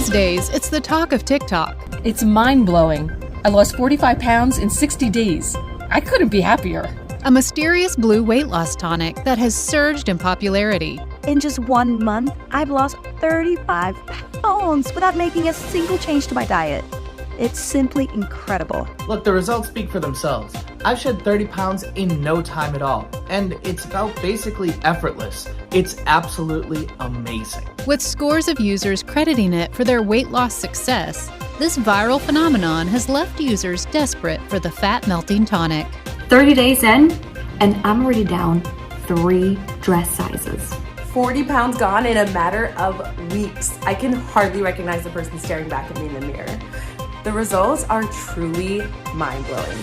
These days, it's the talk of TikTok. It's mind-blowing. I lost 45 pounds in 60 days. I couldn't be happier. A mysterious blue weight loss tonic that has surged in popularity. In just 1 month, I've lost 35 pounds without making a single change to my diet. It's simply incredible. Look, the results speak for themselves. I've shed 30 pounds in no time at all, and it's felt basically effortless. It's absolutely amazing. With scores of users crediting it for their weight loss success, this viral phenomenon has left users desperate for the fat-melting tonic. 30 days in, and I'm already down 3 dress sizes. 40 pounds gone in a matter of weeks. I can hardly recognize the person staring back at me in the mirror. The results are truly mind-blowing.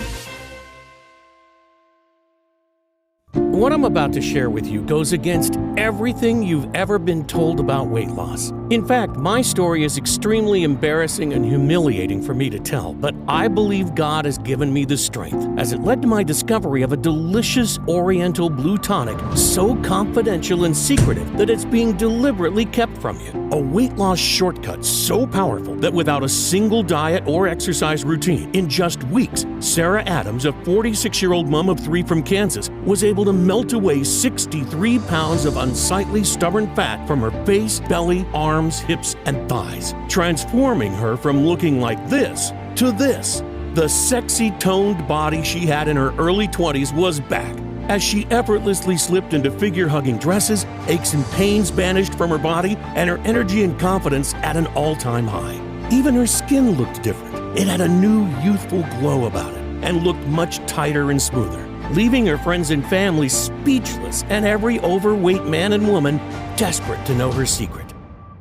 What I'm about to share with you goes against everything you've ever been told about weight loss. In fact, my story is extremely embarrassing and humiliating for me to tell, but I believe God has given me the strength, as it led to my discovery of a delicious Oriental blue tonic so confidential and secretive that it's being deliberately kept from you. A weight loss shortcut so powerful that without a single diet or exercise routine, in just weeks, Sarah Adams, a 46-year-old mom of 3 from Kansas, was able to melt away 63 pounds of unsightly, stubborn fat from her face, belly, arms, hips, and thighs, transforming her from looking like this to this. The sexy, toned body she had in her early 20s was back, as she effortlessly slipped into figure-hugging dresses, aches and pains vanished from her body, and her energy and confidence at an all-time high. Even her skin looked different. It had a new, youthful glow about it, and looked much tighter and smoother, leaving her friends and family speechless and every overweight man and woman desperate to know her secret.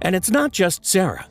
And it's not just Sarah.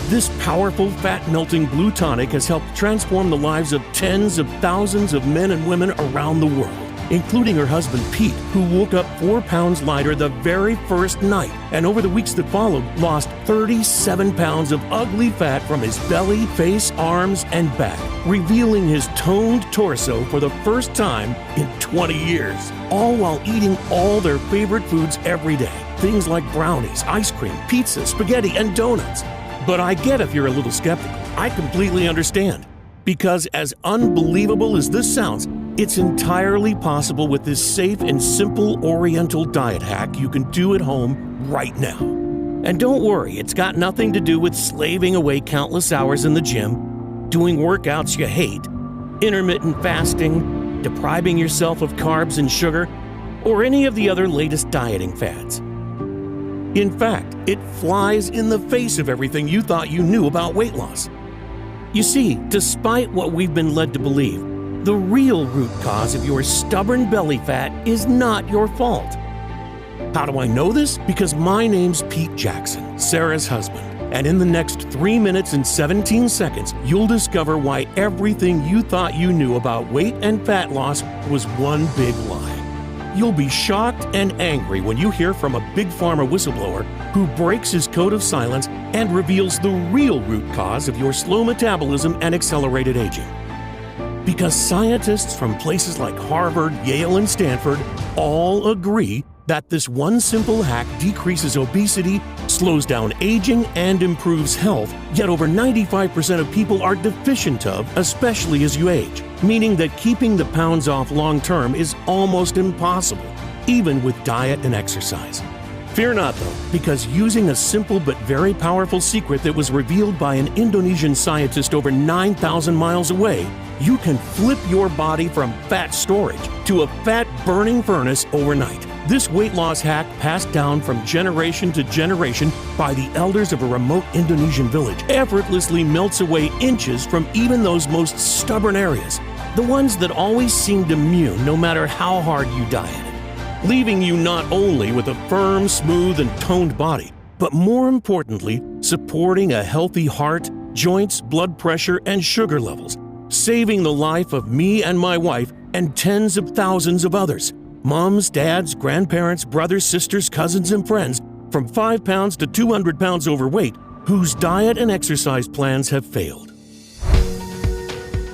This powerful, fat-melting blue tonic has helped transform the lives of tens of thousands of men and women around the world, including her husband Pete, who woke up 4 pounds lighter the very first night, and over the weeks that followed, lost 37 pounds of ugly fat from his belly, face, arms, and back, revealing his toned torso for the first time in 20 years, all while eating all their favorite foods every day. Things like brownies, ice cream, pizza, spaghetti, and donuts. But I get if you're a little skeptical. I completely understand. Because as unbelievable as this sounds, it's entirely possible with this safe and simple Oriental diet hack you can do at home right now. And don't worry, it's got nothing to do with slaving away countless hours in the gym, doing workouts you hate, intermittent fasting, depriving yourself of carbs and sugar, or any of the other latest dieting fads. In fact, it flies in the face of everything you thought you knew about weight loss. You see, despite what we've been led to believe, the real root cause of your stubborn belly fat is not your fault. How do I know this? Because my name's Pete Jackson, Sarah's husband, and in the next 3 minutes and 17 seconds, you'll discover why everything you thought you knew about weight and fat loss was one big lie. You'll be shocked and angry when you hear from a big pharma whistleblower who breaks his code of silence and reveals the real root cause of your slow metabolism and accelerated aging. Because scientists from places like Harvard, Yale, and Stanford all agree that this one simple hack decreases obesity, slows down aging, and improves health, yet over 95% of people are deficient of, especially as you age, meaning that keeping the pounds off long-term is almost impossible, even with diet and exercise. Fear not, though, because using a simple but very powerful secret that was revealed by an Indonesian scientist over 9,000 miles away, you can flip your body from fat storage to a fat-burning furnace overnight. This weight loss hack, passed down from generation to generation by the elders of a remote Indonesian village, effortlessly melts away inches from even those most stubborn areas, the ones that always seemed immune no matter how hard you dieted, leaving you not only with a firm, smooth, and toned body, but more importantly, supporting a healthy heart, joints, blood pressure, and sugar levels, saving the life of me and my wife and tens of thousands of others. Moms, dads, grandparents, brothers, sisters, cousins, and friends from 5 pounds to 200 pounds overweight whose diet and exercise plans have failed.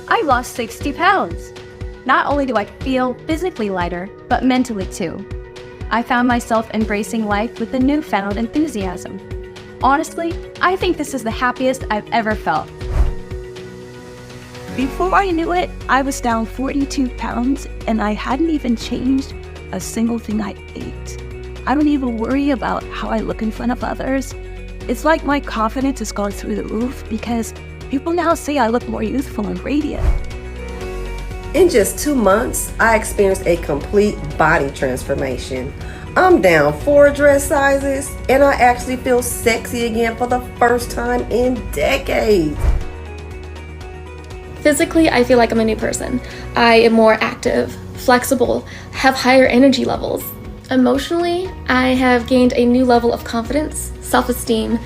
I lost 60 pounds. Not only do I feel physically lighter, but mentally too. I found myself embracing life with a newfound enthusiasm. Honestly, I think this is the happiest I've ever felt. Before I knew it, I was down 42 pounds and I hadn't even changed a single thing I ate. I don't even worry about how I look in front of others. It's like my confidence has gone through the roof because people now say I look more youthful and radiant. In just 2 months, I experienced a complete body transformation. I'm down 4 dress sizes and I actually feel sexy again for the first time in decades. Physically, I feel like I'm a new person. I am more active, flexible, have higher energy levels. Emotionally, I have gained a new level of confidence, self-esteem,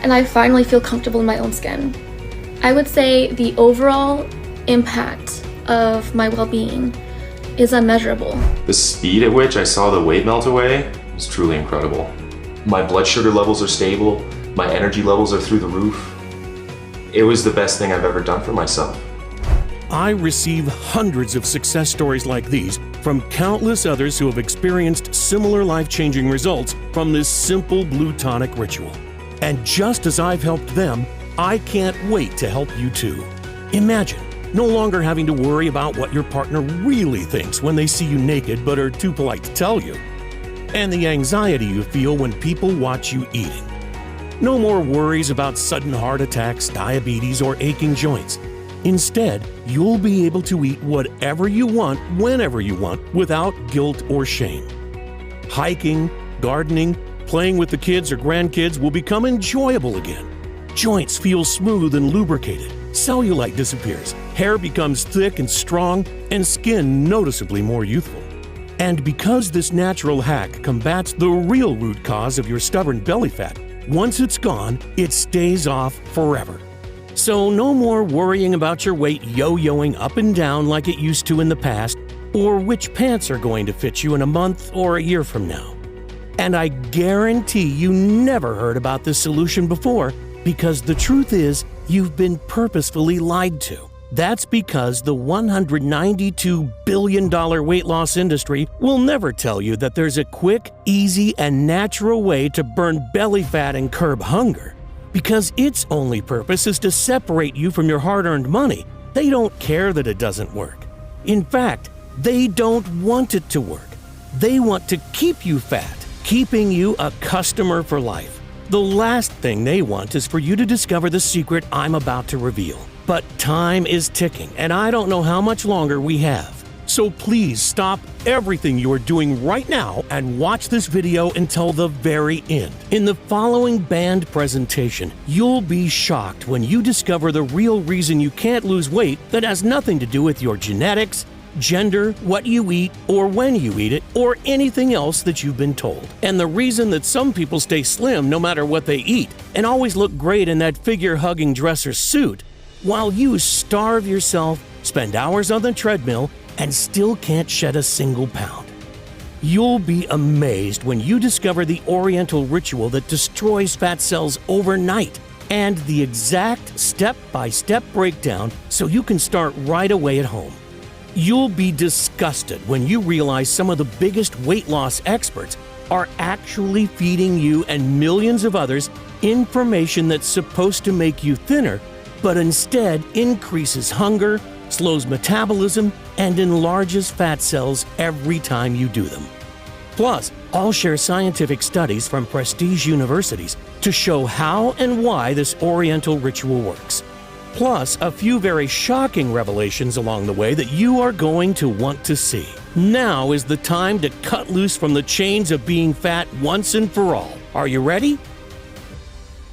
and I finally feel comfortable in my own skin. I would say the overall impact of my well-being is unmeasurable. The speed at which I saw the weight melt away was truly incredible. My blood sugar levels are stable, my energy levels are through the roof. It was the best thing I've ever done for myself. I receive hundreds of success stories like these from countless others who have experienced similar life-changing results from this simple blue tonic ritual. And just as I've helped them, I can't wait to help you too. Imagine no longer having to worry about what your partner really thinks when they see you naked but are too polite to tell you. And the anxiety you feel when people watch you eating. No more worries about sudden heart attacks, diabetes, or aching joints. Instead, you'll be able to eat whatever you want, whenever you want, without guilt or shame. Hiking, gardening, playing with the kids or grandkids will become enjoyable again. Joints feel smooth and lubricated. Cellulite disappears. Hair becomes thick and strong, and skin noticeably more youthful. And because this natural hack combats the real root cause of your stubborn belly fat, once it's gone, it stays off forever. So no more worrying about your weight yo-yoing up and down like it used to in the past, or which pants are going to fit you in a month or a year from now. And I guarantee you never heard about this solution before, because the truth is, you've been purposefully lied to. That's because the $192 billion weight loss industry will never tell you that there's a quick, easy, and natural way to burn belly fat and curb hunger. Because its only purpose is to separate you from your hard-earned money. They don't care that it doesn't work. In fact, they don't want it to work. They want to keep you fat, keeping you a customer for life. The last thing they want is for you to discover the secret I'm about to reveal. But time is ticking, and I don't know how much longer we have. So please stop everything you are doing right now and watch this video until the very end. In the following band presentation, you'll be shocked when you discover the real reason you can't lose weight that has nothing to do with your genetics, gender, what you eat, or when you eat it, or anything else that you've been told. And the reason that some people stay slim no matter what they eat and always look great in that figure-hugging dresser suit, while you starve yourself, spend hours on the treadmill, and still can't shed a single pound. You'll be amazed when you discover the Oriental ritual that destroys fat cells overnight and the exact step-by-step breakdown so you can start right away at home. You'll be disgusted when you realize some of the biggest weight loss experts are actually feeding you and millions of others information that's supposed to make you thinner, but instead increases hunger, slows metabolism, and enlarges fat cells every time you do them. Plus, I'll share scientific studies from prestige universities to show how and why this Oriental ritual works. Plus, a few very shocking revelations along the way that you are going to want to see. Now is the time to cut loose from the chains of being fat once and for all. Are you ready?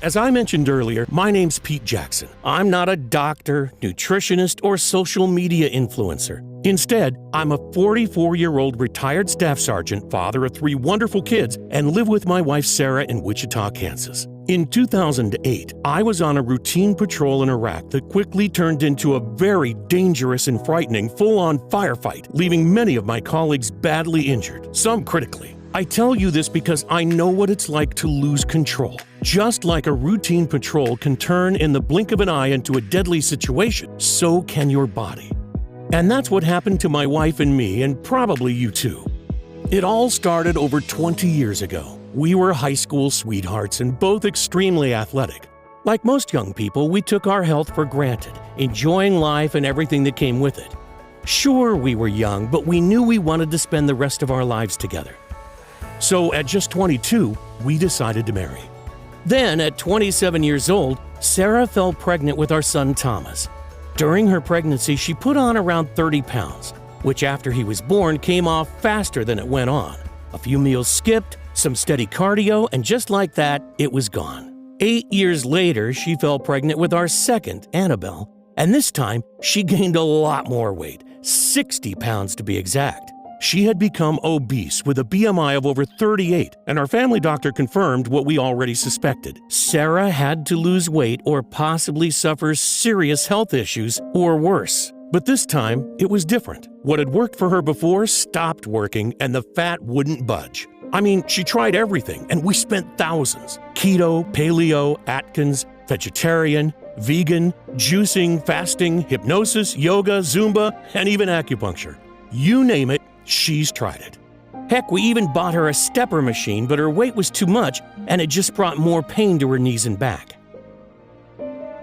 As I mentioned earlier, my name's Pete Jackson. I'm not a doctor, nutritionist, or social media influencer. Instead, I'm a 44-year-old retired staff sergeant, father of 3 wonderful kids, and live with my wife Sarah in Wichita, Kansas. In 2008, I was on a routine patrol in Iraq that quickly turned into a very dangerous and frightening full-on firefight, leaving many of my colleagues badly injured, some critically. I tell you this because I know what it's like to lose control. Just like a routine patrol can turn in the blink of an eye into a deadly situation, so can your body. And that's what happened to my wife and me, and probably you too. It all started over 20 years ago. We were high school sweethearts and both extremely athletic. Like most young people, we took our health for granted, enjoying life and everything that came with it. Sure, we were young, but we knew we wanted to spend the rest of our lives together. So at just 22, we decided to marry. Then, at 27 years old, Sarah fell pregnant with our son Thomas. During her pregnancy, she put on around 30 pounds, which after he was born came off faster than it went on. A few meals skipped, some steady cardio, and just like that, it was gone. 8 years later, she fell pregnant with our second, Annabelle, and this time she gained a lot more weight, 60 pounds to be exact. She had become obese with a BMI of over 38, and our family doctor confirmed what we already suspected. Sarah had to lose weight or possibly suffer serious health issues or worse. But this time, it was different. What had worked for her before stopped working, and the fat wouldn't budge. I mean, she tried everything, and we spent thousands. Keto, paleo, Atkins, vegetarian, vegan, juicing, fasting, hypnosis, yoga, Zumba, and even acupuncture. You name it, she's tried it. Heck, we even bought her a stepper machine, but her weight was too much, and it just brought more pain to her knees and back.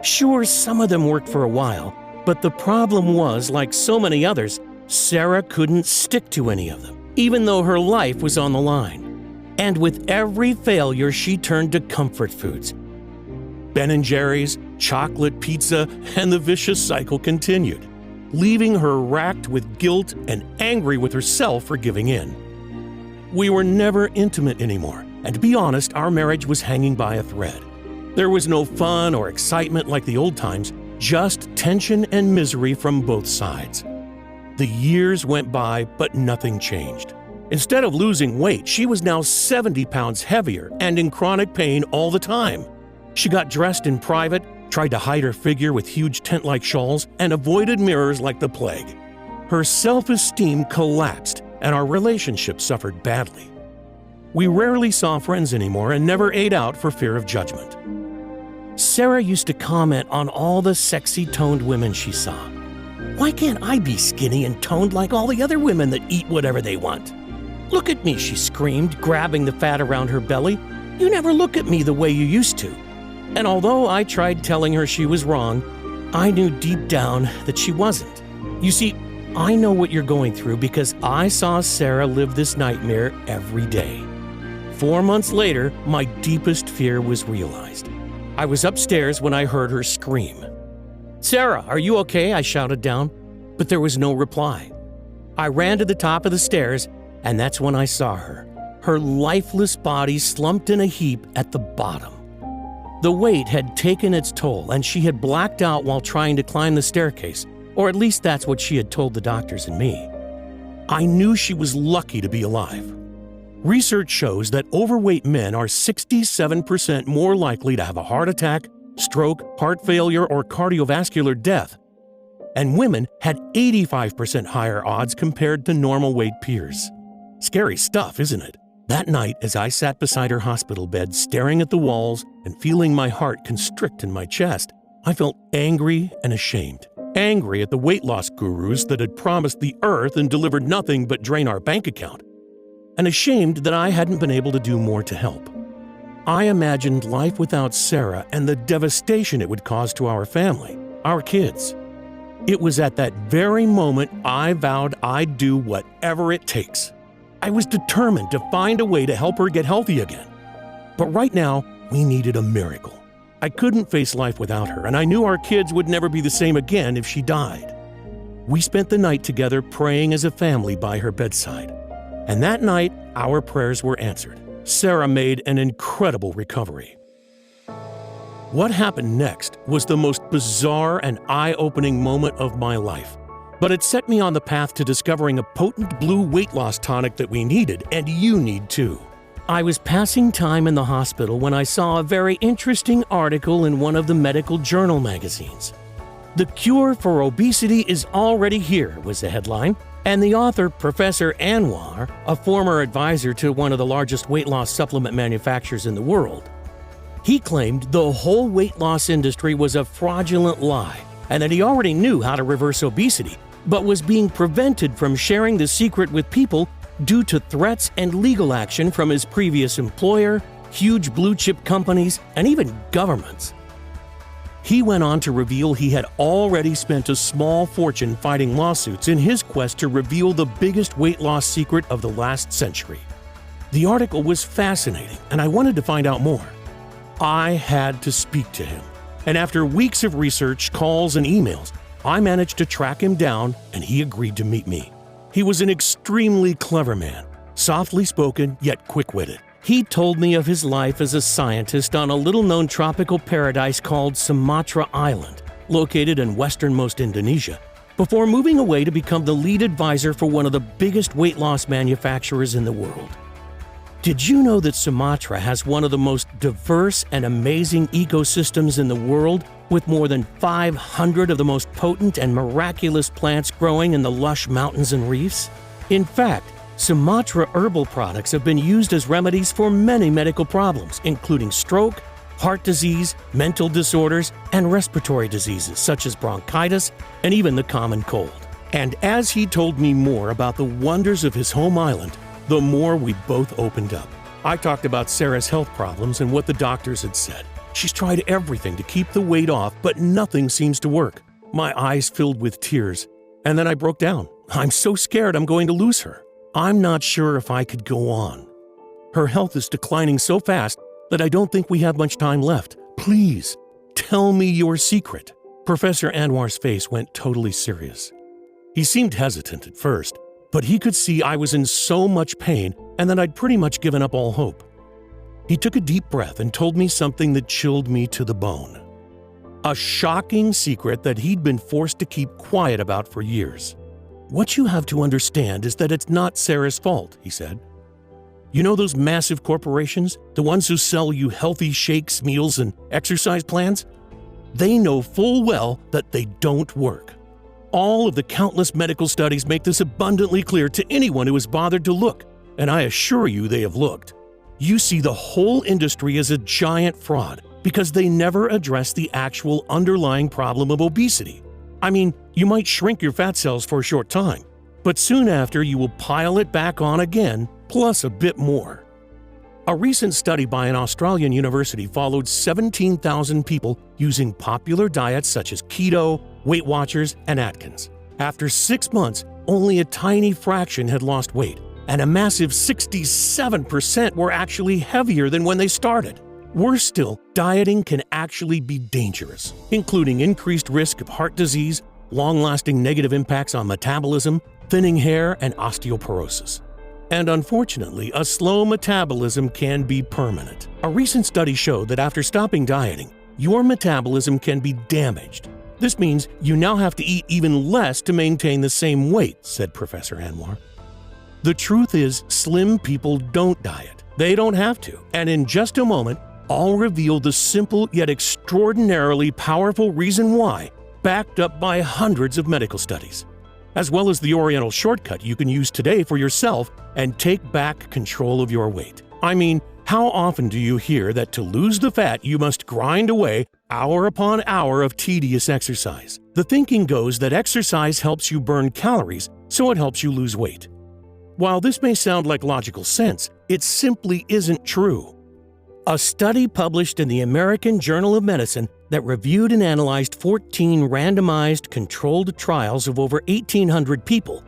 Sure, some of them worked for a while, but the problem was, like so many others, Sarah couldn't stick to any of them, even though her life was on the line. And with every failure, she turned to comfort foods. Ben & Jerry's, chocolate, pizza, and the vicious cycle continued, leaving her racked with guilt and angry with herself for giving in. We were never intimate anymore, and to be honest, our marriage was hanging by a thread. There was no fun or excitement like the old times, just tension and misery from both sides. The years went by, but nothing changed. Instead of losing weight, she was now 70 pounds heavier and in chronic pain all the time. She got dressed in private, tried to hide her figure with huge tent-like shawls, and avoided mirrors like the plague. Her self-esteem collapsed, and our relationship suffered badly. We rarely saw friends anymore and never ate out for fear of judgment. Sarah used to comment on all the sexy toned women she saw. Why can't I be skinny and toned like all the other women that eat whatever they want? Look at me, she screamed, grabbing the fat around her belly. You never look at me the way you used to. And although I tried telling her she was wrong, I knew deep down that she wasn't. You see, I know what you're going through because I saw Sarah live this nightmare every day. 4 months later, my deepest fear was realized. I was upstairs when I heard her scream. "Sarah, are you okay?" I shouted down, but there was no reply. I ran to the top of the stairs, and that's when I saw her. Her lifeless body slumped in a heap at the bottom. The weight had taken its toll, and she had blacked out while trying to climb the staircase, or at least that's what she had told the doctors and me. I knew she was lucky to be alive. Research shows that overweight men are 67% more likely to have a heart attack, stroke, heart failure, or cardiovascular death. And women had 85% higher odds compared to normal weight peers. Scary stuff, isn't it? That night, as I sat beside her hospital bed, staring at the walls and feeling my heart constrict in my chest, I felt angry and ashamed. Angry at the weight loss gurus that had promised the earth and delivered nothing but drain our bank account. And ashamed that I hadn't been able to do more to help. I imagined life without Sarah and the devastation it would cause to our family, our kids. It was at that very moment I vowed I'd do whatever it takes. I was determined to find a way to help her get healthy again. But right now, we needed a miracle. I couldn't face life without her, and I knew our kids would never be the same again if she died. We spent the night together praying as a family by her bedside. And that night, our prayers were answered. Sarah made an incredible recovery. What happened next was the most bizarre and eye-opening moment of my life. But it set me on the path to discovering a potent blue weight loss tonic that we needed, and you need too. I was passing time in the hospital when I saw a very interesting article in one of the medical journal magazines. "The cure for obesity is already here," was the headline. And the author, Professor Anwar, a former advisor to one of the largest weight loss supplement manufacturers in the world, he claimed the whole weight loss industry was a fraudulent lie and that he already knew how to reverse obesity, but was being prevented from sharing the secret with people due to threats and legal action from his previous employer, huge blue-chip companies, and even governments. He went on to reveal he had already spent a small fortune fighting lawsuits in his quest to reveal the biggest weight loss secret of the last century. The article was fascinating, and I wanted to find out more. I had to speak to him, and after weeks of research, calls, and emails, I managed to track him down, and he agreed to meet me. He was an extremely clever man, softly spoken yet quick-witted. He told me of his life as a scientist on a little-known tropical paradise called Sumatra Island, located in westernmost Indonesia, before moving away to become the lead advisor for one of the biggest weight loss manufacturers in the world. Did you know that Sumatra has one of the most diverse and amazing ecosystems in the world, with more than 500 of the most potent and miraculous plants growing in the lush mountains and reefs? In fact, Sumatra herbal products have been used as remedies for many medical problems, including stroke, heart disease, mental disorders, and respiratory diseases such as bronchitis and even the common cold. And as he told me more about the wonders of his home island, the more we both opened up. I talked about Sarah's health problems and what the doctors had said. She's tried everything to keep the weight off, but nothing seems to work. My eyes filled with tears, and then I broke down. I'm so scared I'm going to lose her. I'm not sure if I could go on. Her health is declining so fast that I don't think we have much time left. Please, tell me your secret. Professor Anwar's face went totally serious. He seemed hesitant at first, but he could see I was in so much pain and that I'd pretty much given up all hope. He took a deep breath and told me something that chilled me to the bone. A shocking secret that he'd been forced to keep quiet about for years. What you have to understand is that it's not Sarah's fault, he said. You know those massive corporations, the ones who sell you healthy shakes, meals, and exercise plans? They know full well that they don't work. All of the countless medical studies make this abundantly clear to anyone who has bothered to look, and I assure you they have looked. You see the whole industry as a giant fraud because they never address the actual underlying problem of obesity. I mean, you might shrink your fat cells for a short time, but soon after you will pile it back on again, plus a bit more. A recent study by an Australian university followed 17,000 people using popular diets such as keto, Weight Watchers, and Atkins. After 6 months, only a tiny fraction had lost weight, and a massive 67% were actually heavier than when they started. Worse still, dieting can actually be dangerous, including increased risk of heart disease, long-lasting negative impacts on metabolism, thinning hair, and osteoporosis. And unfortunately, a slow metabolism can be permanent. A recent study showed that after stopping dieting, your metabolism can be damaged. This means you now have to eat even less to maintain the same weight, said Professor Anwar. The truth is, slim people don't diet. They don't have to. And in just a moment, I'll reveal the simple yet extraordinarily powerful reason why, backed up by hundreds of medical studies, as well as the Oriental shortcut you can use today for yourself and take back control of your weight. I mean, how often do you hear that to lose the fat you must grind away hour upon hour of tedious exercise? The thinking goes that exercise helps you burn calories, so it helps you lose weight. While this may sound like logical sense, it simply isn't true. A study published in the American Journal of Medicine that reviewed and analyzed 14 randomized controlled trials of over 1,800 people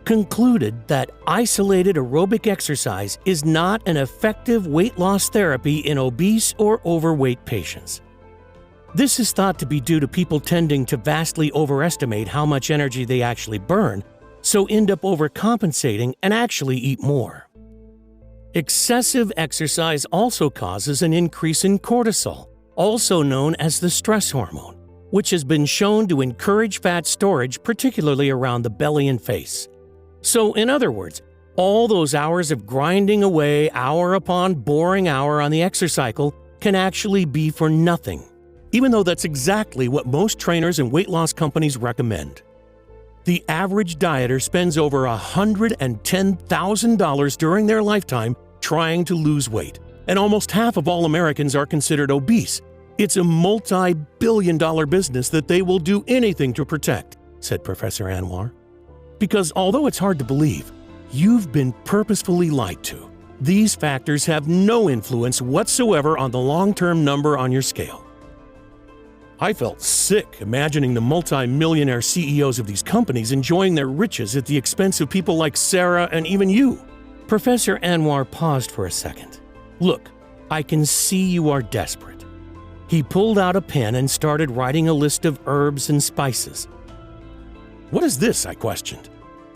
concluded that isolated aerobic exercise is not an effective weight loss therapy in obese or overweight patients. This is thought to be due to people tending to vastly overestimate how much energy they actually burn, so end up overcompensating and actually eat more. Excessive exercise also causes an increase in cortisol, also known as the stress hormone, which has been shown to encourage fat storage, particularly around the belly and face. So, in other words, all those hours of grinding away hour upon boring hour on the exercise cycle can actually be for nothing, even though that's exactly what most trainers and weight loss companies recommend. The average dieter spends over $110,000 during their lifetime trying to lose weight, and almost half of all Americans are considered obese. It's a multi-billion-dollar business that they will do anything to protect, said Professor Anwar. Because although it's hard to believe, You've been purposefully lied to. These factors have no influence whatsoever on the long-term number on your scale. I felt sick imagining the multi-millionaire CEOs of these companies enjoying their riches at the expense of people like Sarah and even you. Professor Anwar paused for a second. Look, I can see you are desperate. He pulled out a pen and started writing a list of herbs and spices. What is this? I questioned.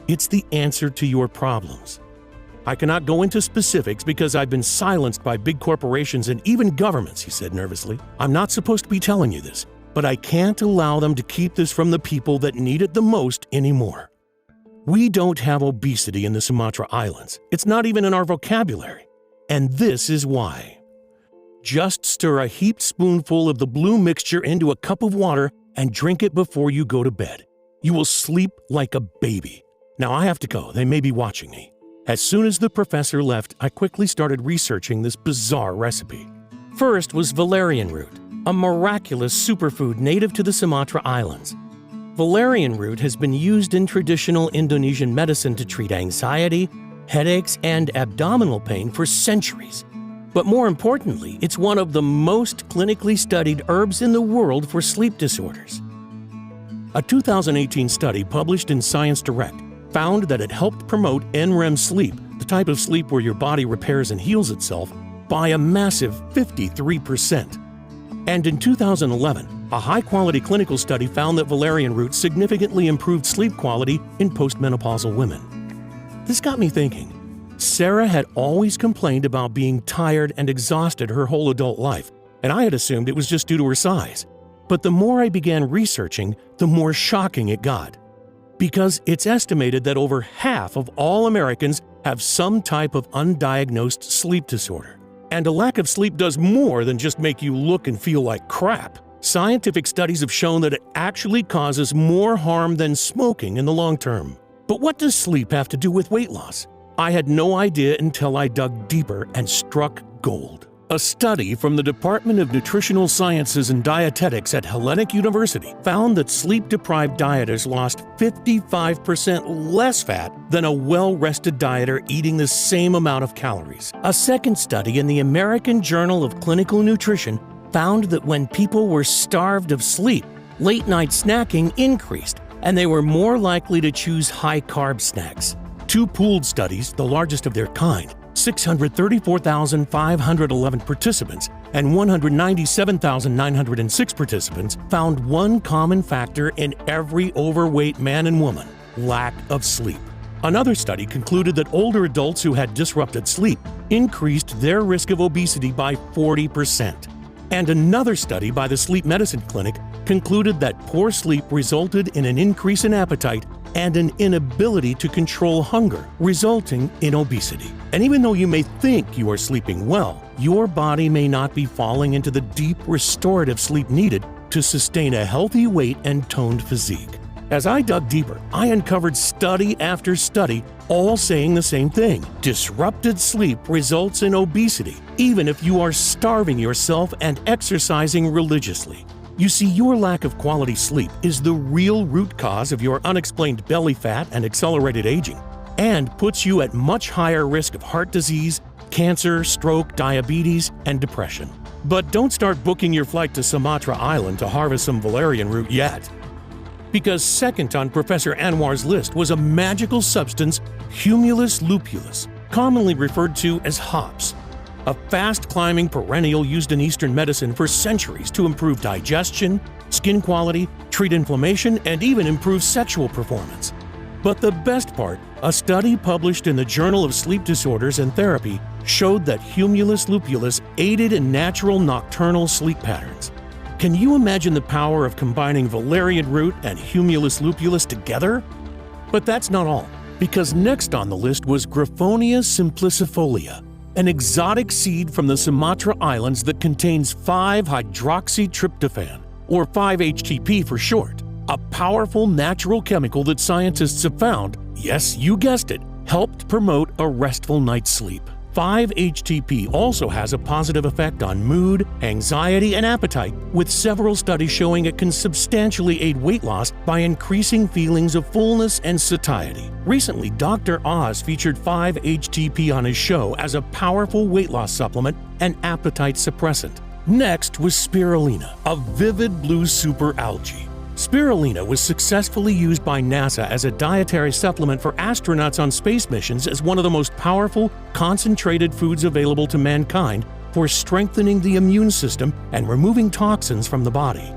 It's the answer to your problems. I cannot go into specifics because I've been silenced by big corporations and even governments, he said nervously. I'm not supposed to be telling you this, but I can't allow them to keep this from the people that need it the most anymore. We don't have obesity in the Sumatra Islands. It's not even in our vocabulary. And this is why. Just stir a heaped spoonful of the blue mixture into a cup of water and drink it before you go to bed. You will sleep like a baby. Now I have to go. They may be watching me. As soon as the professor left, I quickly started researching this bizarre recipe. First was valerian root, a miraculous superfood native to the Sumatra Islands. Valerian root has been used in traditional Indonesian medicine to treat anxiety, headaches, and abdominal pain for centuries. But more importantly, it's one of the most clinically studied herbs in the world for sleep disorders. A 2018 study published in Science Direct found that it helped promote NREM sleep, the type of sleep where your body repairs and heals itself, by a massive 53%. And in 2011, a high-quality clinical study found that valerian root significantly improved sleep quality in postmenopausal women. This got me thinking. Sarah had always complained about being tired and exhausted her whole adult life, and I had assumed it was just due to her size. But the more I began researching, the more shocking it got. Because it's estimated that over half of all Americans have some type of undiagnosed sleep disorder. And a lack of sleep does more than just make you look and feel like crap. Scientific studies have shown that it actually causes more harm than smoking in the long term. But what does sleep have to do with weight loss? I had no idea until I dug deeper and struck gold. A study from the Department of Nutritional Sciences and Dietetics at Hellenic University found that sleep-deprived dieters lost 55% less fat than a well-rested dieter eating the same amount of calories. A second study in the American Journal of Clinical Nutrition found that when people were starved of sleep, late-night snacking increased, and they were more likely to choose high-carb snacks. Two pooled studies, the largest of their kind, 634,511 participants and 197,906 participants found one common factor in every overweight man and woman: lack of sleep. Another study concluded that older adults who had disrupted sleep increased their risk of obesity by 40%. And another study by the Sleep Medicine Clinic concluded that poor sleep resulted in an increase in appetite and an inability to control hunger, resulting in obesity. And even though you may think you are sleeping well, your body may not be falling into the deep restorative sleep needed to sustain a healthy weight and toned physique. As I dug deeper, I uncovered study after study, all saying the same thing. Disrupted sleep results in obesity, even if you are starving yourself and exercising religiously. You see, your lack of quality sleep is the real root cause of your unexplained belly fat and accelerated aging, and puts you at much higher risk of heart disease, cancer, stroke, diabetes, and depression. But don't start booking your flight to Sumatra Island to harvest some valerian root yet. Because second on Professor Anwar's list was a magical substance, Humulus lupulus, commonly referred to as hops, a fast-climbing perennial used in Eastern medicine for centuries to improve digestion, skin quality, treat inflammation, and even improve sexual performance. But the best part, a study published in the Journal of Sleep Disorders and Therapy showed that Humulus lupulus aided in natural nocturnal sleep patterns. Can you imagine the power of combining valerian root and Humulus lupulus together? But that's not all, because next on the list was Griffonia simplicifolia, an exotic seed from the Sumatra Islands that contains 5-hydroxytryptophan, or 5-HTP for short, a powerful natural chemical that scientists have found, yes, you guessed it, helped promote a restful night's sleep. 5-HTP also has a positive effect on mood, anxiety, and appetite, with several studies showing it can substantially aid weight loss by increasing feelings of fullness and satiety. Recently, Dr. Oz featured 5-HTP on his show as a powerful weight loss supplement and appetite suppressant. Next was spirulina, a vivid blue super algae. Spirulina was successfully used by NASA as a dietary supplement for astronauts on space missions as one of the most powerful, concentrated foods available to mankind for strengthening the immune system and removing toxins from the body.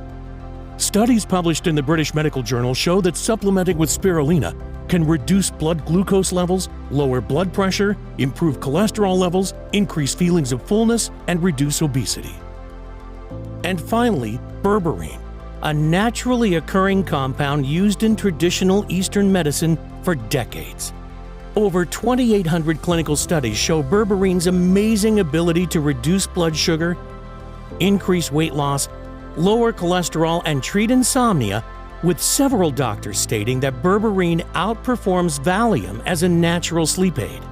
Studies published in the British Medical Journal show that supplementing with spirulina can reduce blood glucose levels, lower blood pressure, improve cholesterol levels, increase feelings of fullness, and reduce obesity. And finally, berberine, a naturally occurring compound used in traditional Eastern medicine for decades. Over 2,800 clinical studies show berberine's amazing ability to reduce blood sugar, increase weight loss, lower cholesterol, and treat insomnia, with several doctors stating that berberine outperforms Valium as a natural sleep aid.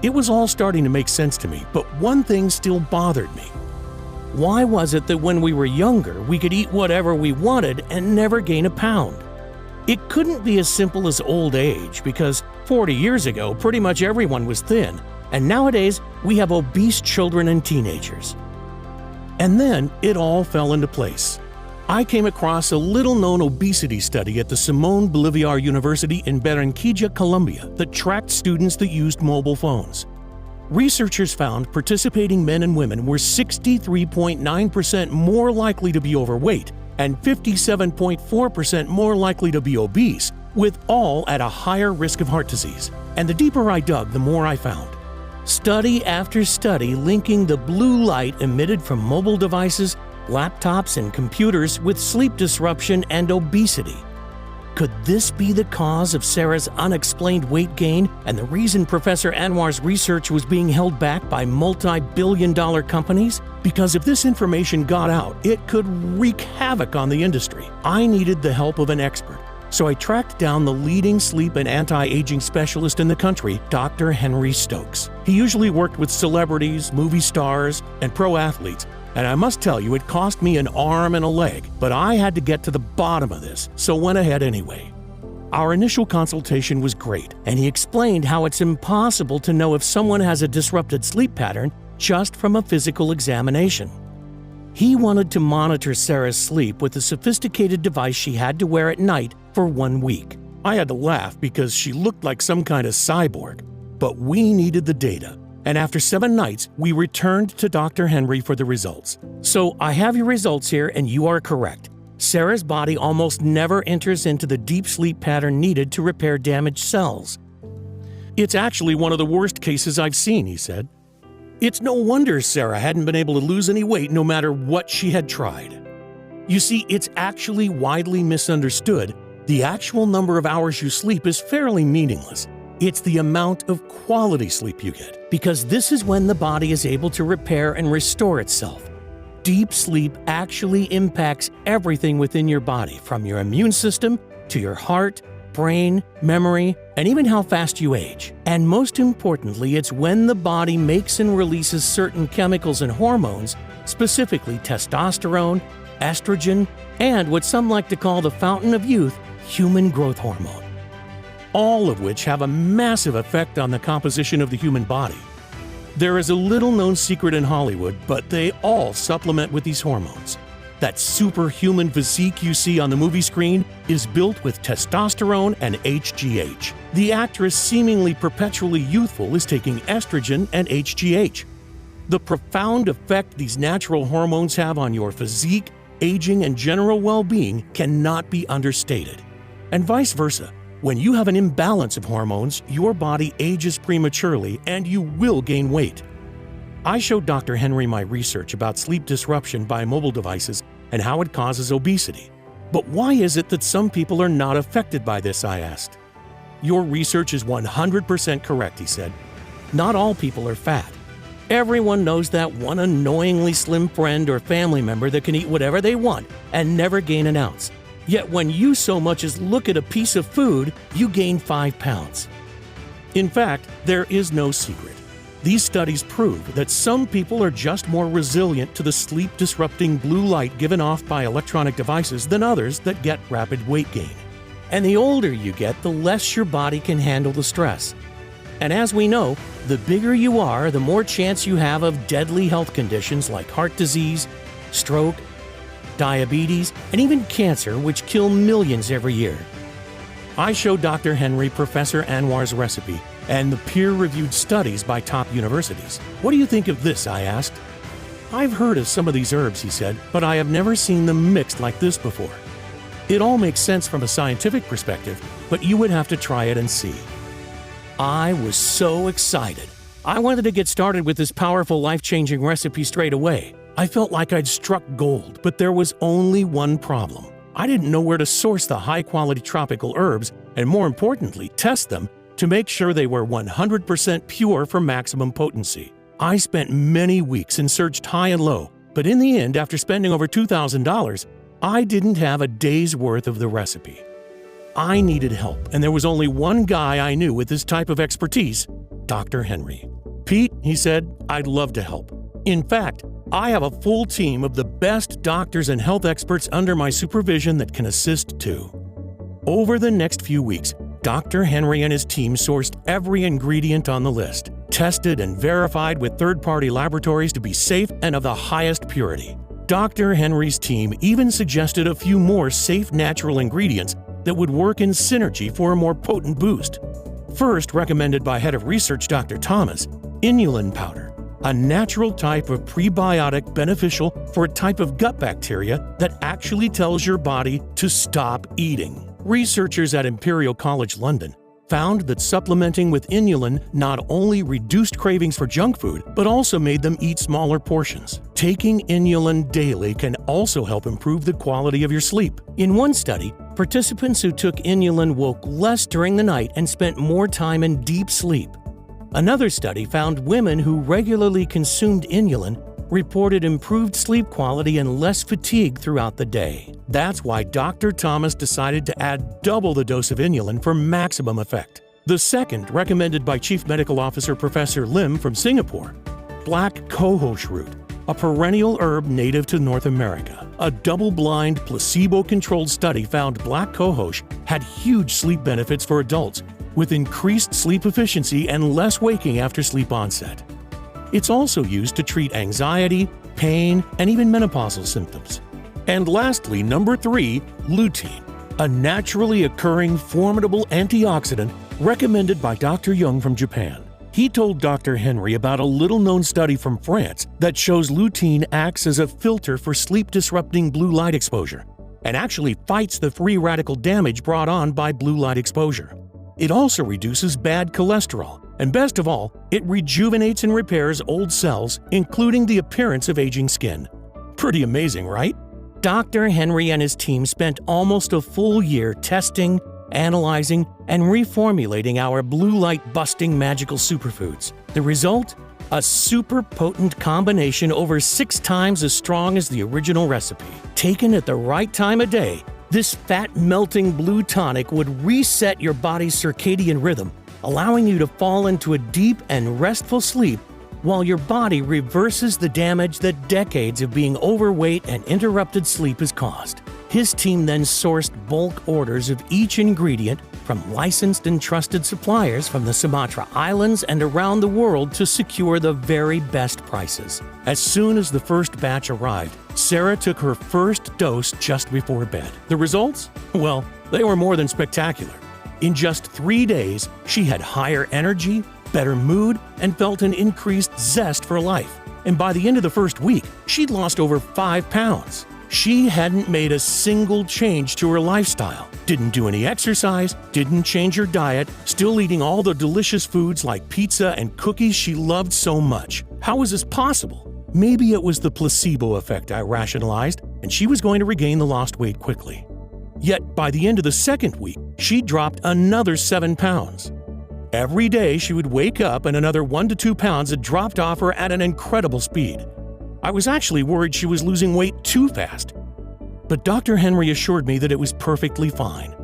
It was all starting to make sense to me, but one thing still bothered me. Why was it that when we were younger, we could eat whatever we wanted and never gain a pound? It couldn't be as simple as old age, because 40 years ago, pretty much everyone was thin, and nowadays we have obese children and teenagers. And then it all fell into place. I came across a little-known obesity study at the Simón Bolívar University in Barranquilla, Colombia, that tracked students that used mobile phones. Researchers found participating men and women were 63.9% more likely to be overweight and 57.4% more likely to be obese, with all at a higher risk of heart disease. And the deeper I dug, the more I found. Study after study linking the blue light emitted from mobile devices, laptops, and computers with sleep disruption and obesity. Could this be the cause of Sarah's unexplained weight gain and the reason Professor Anwar's research was being held back by multi-billion-dollar companies? Because if this information got out, it could wreak havoc on the industry. I needed the help of an expert, so I tracked down the leading sleep and anti-aging specialist in the country, Dr. Henry Stokes. He usually worked with celebrities, movie stars, and pro athletes, and I must tell you, it cost me an arm and a leg, but I had to get to the bottom of this, so went ahead anyway. Our initial consultation was great, and he explained how it's impossible to know if someone has a disrupted sleep pattern just from a physical examination. He wanted to monitor Sarah's sleep with a sophisticated device she had to wear at night for 1 week. I had to laugh because she looked like some kind of cyborg, but we needed the data. And after 7 nights, we returned to Dr. Henry for the results. So I have your results here, and you are correct. Sarah's body almost never enters into the deep sleep pattern needed to repair damaged cells. It's actually one of the worst cases I've seen, he said. It's no wonder Sarah hadn't been able to lose any weight no matter what she had tried. You see, it's actually widely misunderstood. The actual number of hours you sleep is fairly meaningless. It's the amount of quality sleep you get, because this is when the body is able to repair and restore itself. Deep sleep actually impacts everything within your body, from your immune system to your heart, brain, memory, and even how fast you age. And most importantly, it's when the body makes and releases certain chemicals and hormones, specifically testosterone, estrogen, and what some like to call the fountain of youth, human growth hormone. All of which have a massive effect on the composition of the human body. There is a little-known secret in Hollywood, but they all supplement with these hormones. That superhuman physique you see on the movie screen is built with testosterone and HGH. The actress, seemingly perpetually youthful, is taking estrogen and HGH. The profound effect these natural hormones have on your physique, aging, and general well-being cannot be understated. And vice versa. When you have an imbalance of hormones, your body ages prematurely and you will gain weight. I showed Dr. Henry my research about sleep disruption by mobile devices and how it causes obesity. But why is it that some people are not affected by this, I asked. Your research is 100% correct, he said. Not all people are fat. Everyone knows that one annoyingly slim friend or family member that can eat whatever they want and never gain an ounce. Yet when you so much as look at a piece of food, you gain 5 pounds. In fact, there is no secret. These studies prove that some people are just more resilient to the sleep-disrupting blue light given off by electronic devices than others that get rapid weight gain. And the older you get, the less your body can handle the stress. And as we know, the bigger you are, the more chance you have of deadly health conditions like heart disease, stroke, diabetes, and even cancer, which kill millions every year. I showed Dr. Henry Professor Anwar's recipe and the peer-reviewed studies by top universities. What do you think of this? I asked. I've heard of some of these herbs, he said, but I have never seen them mixed like this before. It all makes sense from a scientific perspective, but you would have to try it and see. I was so excited. I wanted to get started with this powerful, life-changing recipe straight away. I felt like I'd struck gold, but there was only one problem. I didn't know where to source the high-quality tropical herbs and, more importantly, test them to make sure they were 100% pure for maximum potency. I spent many weeks and searched high and low, but in the end, after spending over $2,000, I didn't have a day's worth of the recipe. I needed help, and there was only one guy I knew with this type of expertise, Dr. Henry. Pete, he said, I'd love to help. In fact, I have a full team of the best doctors and health experts under my supervision that can assist too. Over the next few weeks, Dr. Henry and his team sourced every ingredient on the list, tested and verified with third-party laboratories to be safe and of the highest purity. Dr. Henry's team even suggested a few more safe natural ingredients that would work in synergy for a more potent boost. First recommended by Head of Research Dr. Thomas, inulin powder, a natural type of prebiotic beneficial for a type of gut bacteria that actually tells your body to stop eating. Researchers at Imperial College London found that supplementing with inulin not only reduced cravings for junk food, but also made them eat smaller portions. Taking inulin daily can also help improve the quality of your sleep. In one study, participants who took inulin woke less during the night and spent more time in deep sleep. Another study found women who regularly consumed inulin reported improved sleep quality and less fatigue throughout the day. That's why Dr. Thomas decided to add double the dose of inulin for maximum effect. The second, recommended by Chief Medical Officer Professor Lim from Singapore, black cohosh root, a perennial herb native to North America. A double-blind, placebo-controlled study found black cohosh had huge sleep benefits for adults, with increased sleep efficiency and less waking after sleep onset. It's also used to treat anxiety, pain, and even menopausal symptoms. And lastly, number 3, lutein, a naturally occurring formidable antioxidant recommended by Dr. Young from Japan. He told Dr. Henry about a little-known study from France that shows lutein acts as a filter for sleep-disrupting blue light exposure and actually fights the free radical damage brought on by blue light exposure. It also reduces bad cholesterol, and best of all, it rejuvenates and repairs old cells, including the appearance of aging skin. Pretty amazing, right? Dr. Henry and his team spent almost a full year testing, analyzing, and reformulating our blue light-busting magical superfoods. The result? A super potent combination over 6 times as strong as the original recipe. Taken at the right time of day, this fat-melting blue tonic would reset your body's circadian rhythm, allowing you to fall into a deep and restful sleep while your body reverses the damage that decades of being overweight and interrupted sleep has caused. His team then sourced bulk orders of each ingredient from licensed and trusted suppliers from the Sumatra Islands and around the world to secure the very best prices. As soon as the first batch arrived, Sarah took her first dose just before bed. The results? Well, they were more than spectacular. In just 3 days, she had higher energy, better mood, and felt an increased zest for life. And by the end of the first week, she'd lost over 5 pounds. She hadn't made a single change to her lifestyle, didn't do any exercise, didn't change her diet, still eating all the delicious foods like pizza and cookies she loved so much. How was this possible? Maybe it was the placebo effect, I rationalized, and she was going to regain the lost weight quickly. Yet by the end of the second week, she dropped another 7 pounds. Every day she would wake up and another 1 to 2 pounds had dropped off her at an incredible speed. I was actually worried she was losing weight too fast. But Dr. Henry assured me that it was perfectly fine.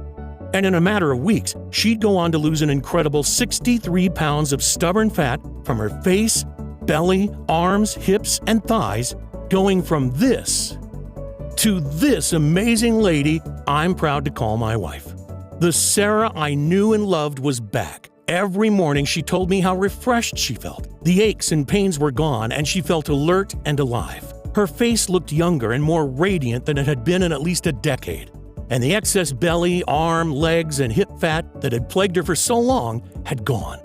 And in a matter of weeks, she'd go on to lose an incredible 63 pounds of stubborn fat from her face, belly, arms, hips, and thighs, going from this to this amazing lady I'm proud to call my wife. The Sarah I knew and loved was back. Every morning she told me how refreshed she felt. The aches and pains were gone and she felt alert and alive. Her face looked younger and more radiant than it had been in at least a decade. And the excess belly, arm, legs, and hip fat that had plagued her for so long had gone.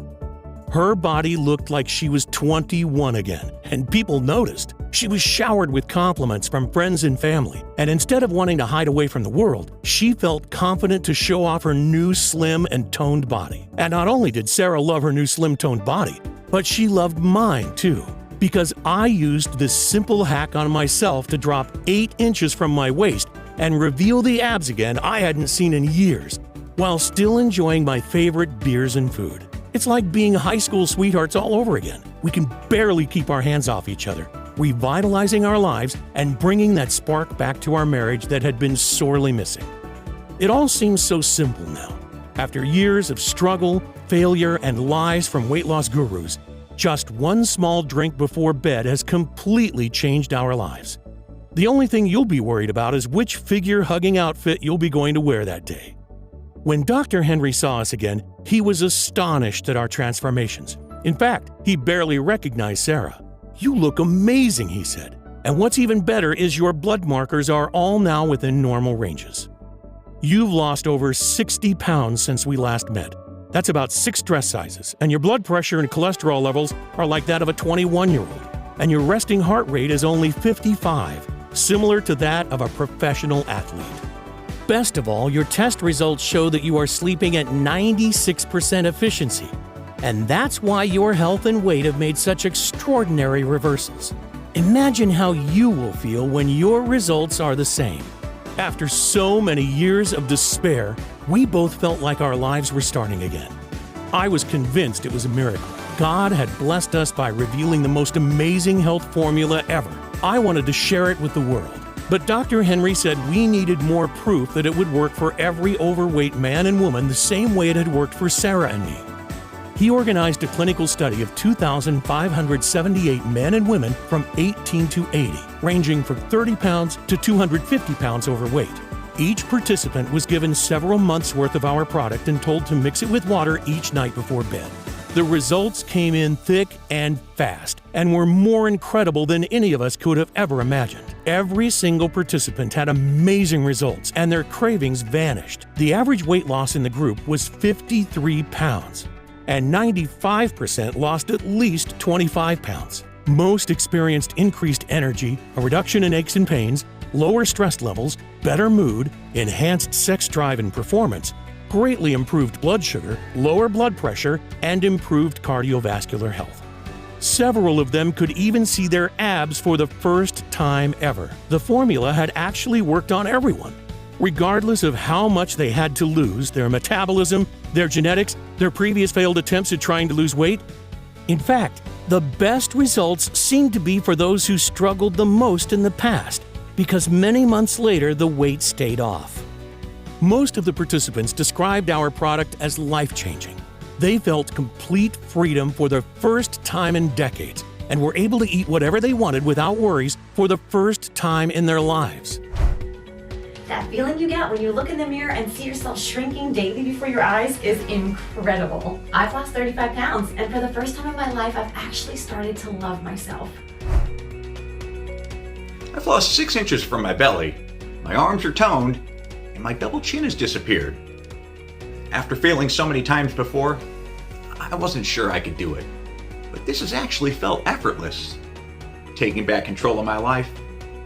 Her body looked like she was 21 again, and people noticed. She was showered with compliments from friends and family, and instead of wanting to hide away from the world, she felt confident to show off her new slim and toned body. And not only did Sarah love her new slim toned body, but she loved mine too. Because I used this simple hack on myself to drop 8 inches from my waist and reveal the abs again I hadn't seen in years, while still enjoying my favorite beers and food. It's like being high school sweethearts all over again. We can barely keep our hands off each other, revitalizing our lives and bringing that spark back to our marriage that had been sorely missing. It all seems so simple now. After years of struggle, failure, and lies from weight loss gurus, just one small drink before bed has completely changed our lives. The only thing you'll be worried about is which figure-hugging outfit you'll be going to wear that day. When Dr. Henry saw us again, he was astonished at our transformations. In fact, he barely recognized Sarah. "You look amazing," he said. "And what's even better is your blood markers are all now within normal ranges. You've lost over 60 pounds since we last met. That's about 6 dress sizes, and your blood pressure and cholesterol levels are like that of a 21-year-old. And your resting heart rate is only 55, similar to that of a professional athlete. Best of all, your test results show that you are sleeping at 96% efficiency. And that's why your health and weight have made such extraordinary reversals. Imagine how you will feel when your results are the same." After so many years of despair, we both felt like our lives were starting again. I was convinced it was a miracle. God had blessed us by revealing the most amazing health formula ever. I wanted to share it with the world. But Dr. Henry said we needed more proof that it would work for every overweight man and woman the same way it had worked for Sarah and me. He organized a clinical study of 2,578 men and women from 18 to 80, ranging from 30 pounds to 250 pounds overweight. Each participant was given several months' worth of our product and told to mix it with water each night before bed. The results came in thick and fast and were more incredible than any of us could have ever imagined. Every single participant had amazing results and their cravings vanished. The average weight loss in the group was 53 pounds, and 95% lost at least 25 pounds. Most experienced increased energy, a reduction in aches and pains, lower stress levels, better mood, enhanced sex drive and performance, greatly improved blood sugar, lower blood pressure, and improved cardiovascular health. Several of them could even see their abs for the first time ever. The formula had actually worked on everyone, regardless of how much they had to lose, their metabolism, their genetics, their previous failed attempts at trying to lose weight. In fact, the best results seemed to be for those who struggled the most in the past, because many months later the weight stayed off. Most of the participants described our product as life-changing. They felt complete freedom for the first time in decades and were able to eat whatever they wanted without worries for the first time in their lives. That feeling you get when you look in the mirror and see yourself shrinking daily before your eyes is incredible. I've lost 35 pounds, and for the first time in my life, I've actually started to love myself. I've lost 6 inches from my belly, my arms are toned, and my double chin has disappeared. After failing so many times before, I wasn't sure I could do it. But this has actually felt effortless. Taking back control of my life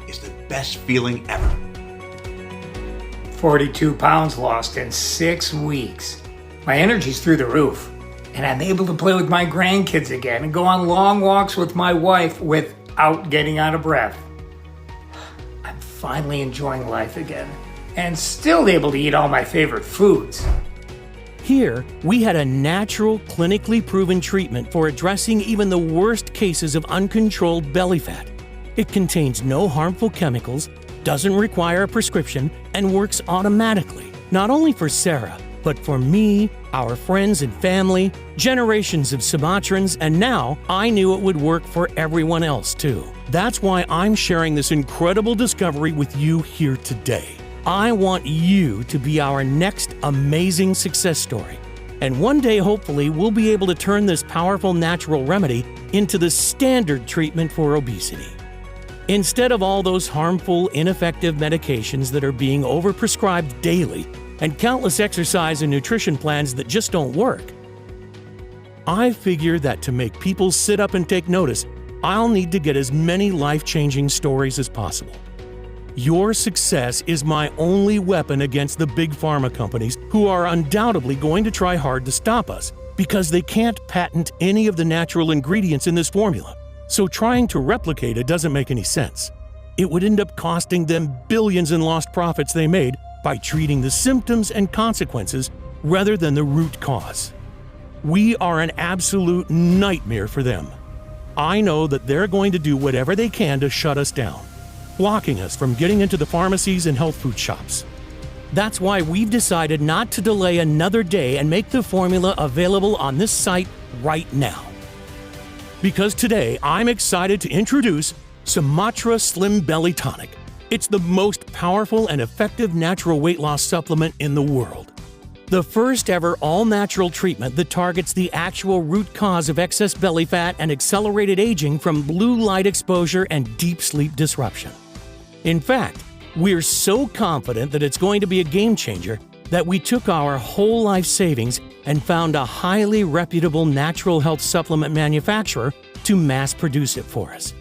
is the best feeling ever. 42 pounds lost in 6 weeks. My energy's through the roof, and I'm able to play with my grandkids again and go on long walks with my wife without getting out of breath. I'm finally enjoying life again, and still able to eat all my favorite foods. Here, we had a natural, clinically proven treatment for addressing even the worst cases of uncontrolled belly fat. It contains no harmful chemicals, doesn't require a prescription, and works automatically, not only for Sarah, but for me, our friends and family, generations of Sumatrans, and now I knew it would work for everyone else too. That's why I'm sharing this incredible discovery with you here today. I want you to be our next amazing success story. And one day, hopefully, we'll be able to turn this powerful natural remedy into the standard treatment for obesity. Instead of all those harmful, ineffective medications that are being overprescribed daily and countless exercise and nutrition plans that just don't work, I figure that to make people sit up and take notice, I'll need to get as many life-changing stories as possible. Your success is my only weapon against the big pharma companies who are undoubtedly going to try hard to stop us because they can't patent any of the natural ingredients in this formula. So trying to replicate it doesn't make any sense. It would end up costing them billions in lost profits they made by treating the symptoms and consequences rather than the root cause. We are an absolute nightmare for them. I know that they're going to do whatever they can to shut us down, blocking us from getting into the pharmacies and health food shops. That's why we've decided not to delay another day and make the formula available on this site right now. Because today, I'm excited to introduce Sumatra Slim Belly Tonic. It's the most powerful and effective natural weight loss supplement in the world. The first ever all-natural treatment that targets the actual root cause of excess belly fat and accelerated aging from blue light exposure and deep sleep disruption. In fact, we're so confident that it's going to be a game changer that we took our whole life savings and found a highly reputable natural health supplement manufacturer to mass produce it for us.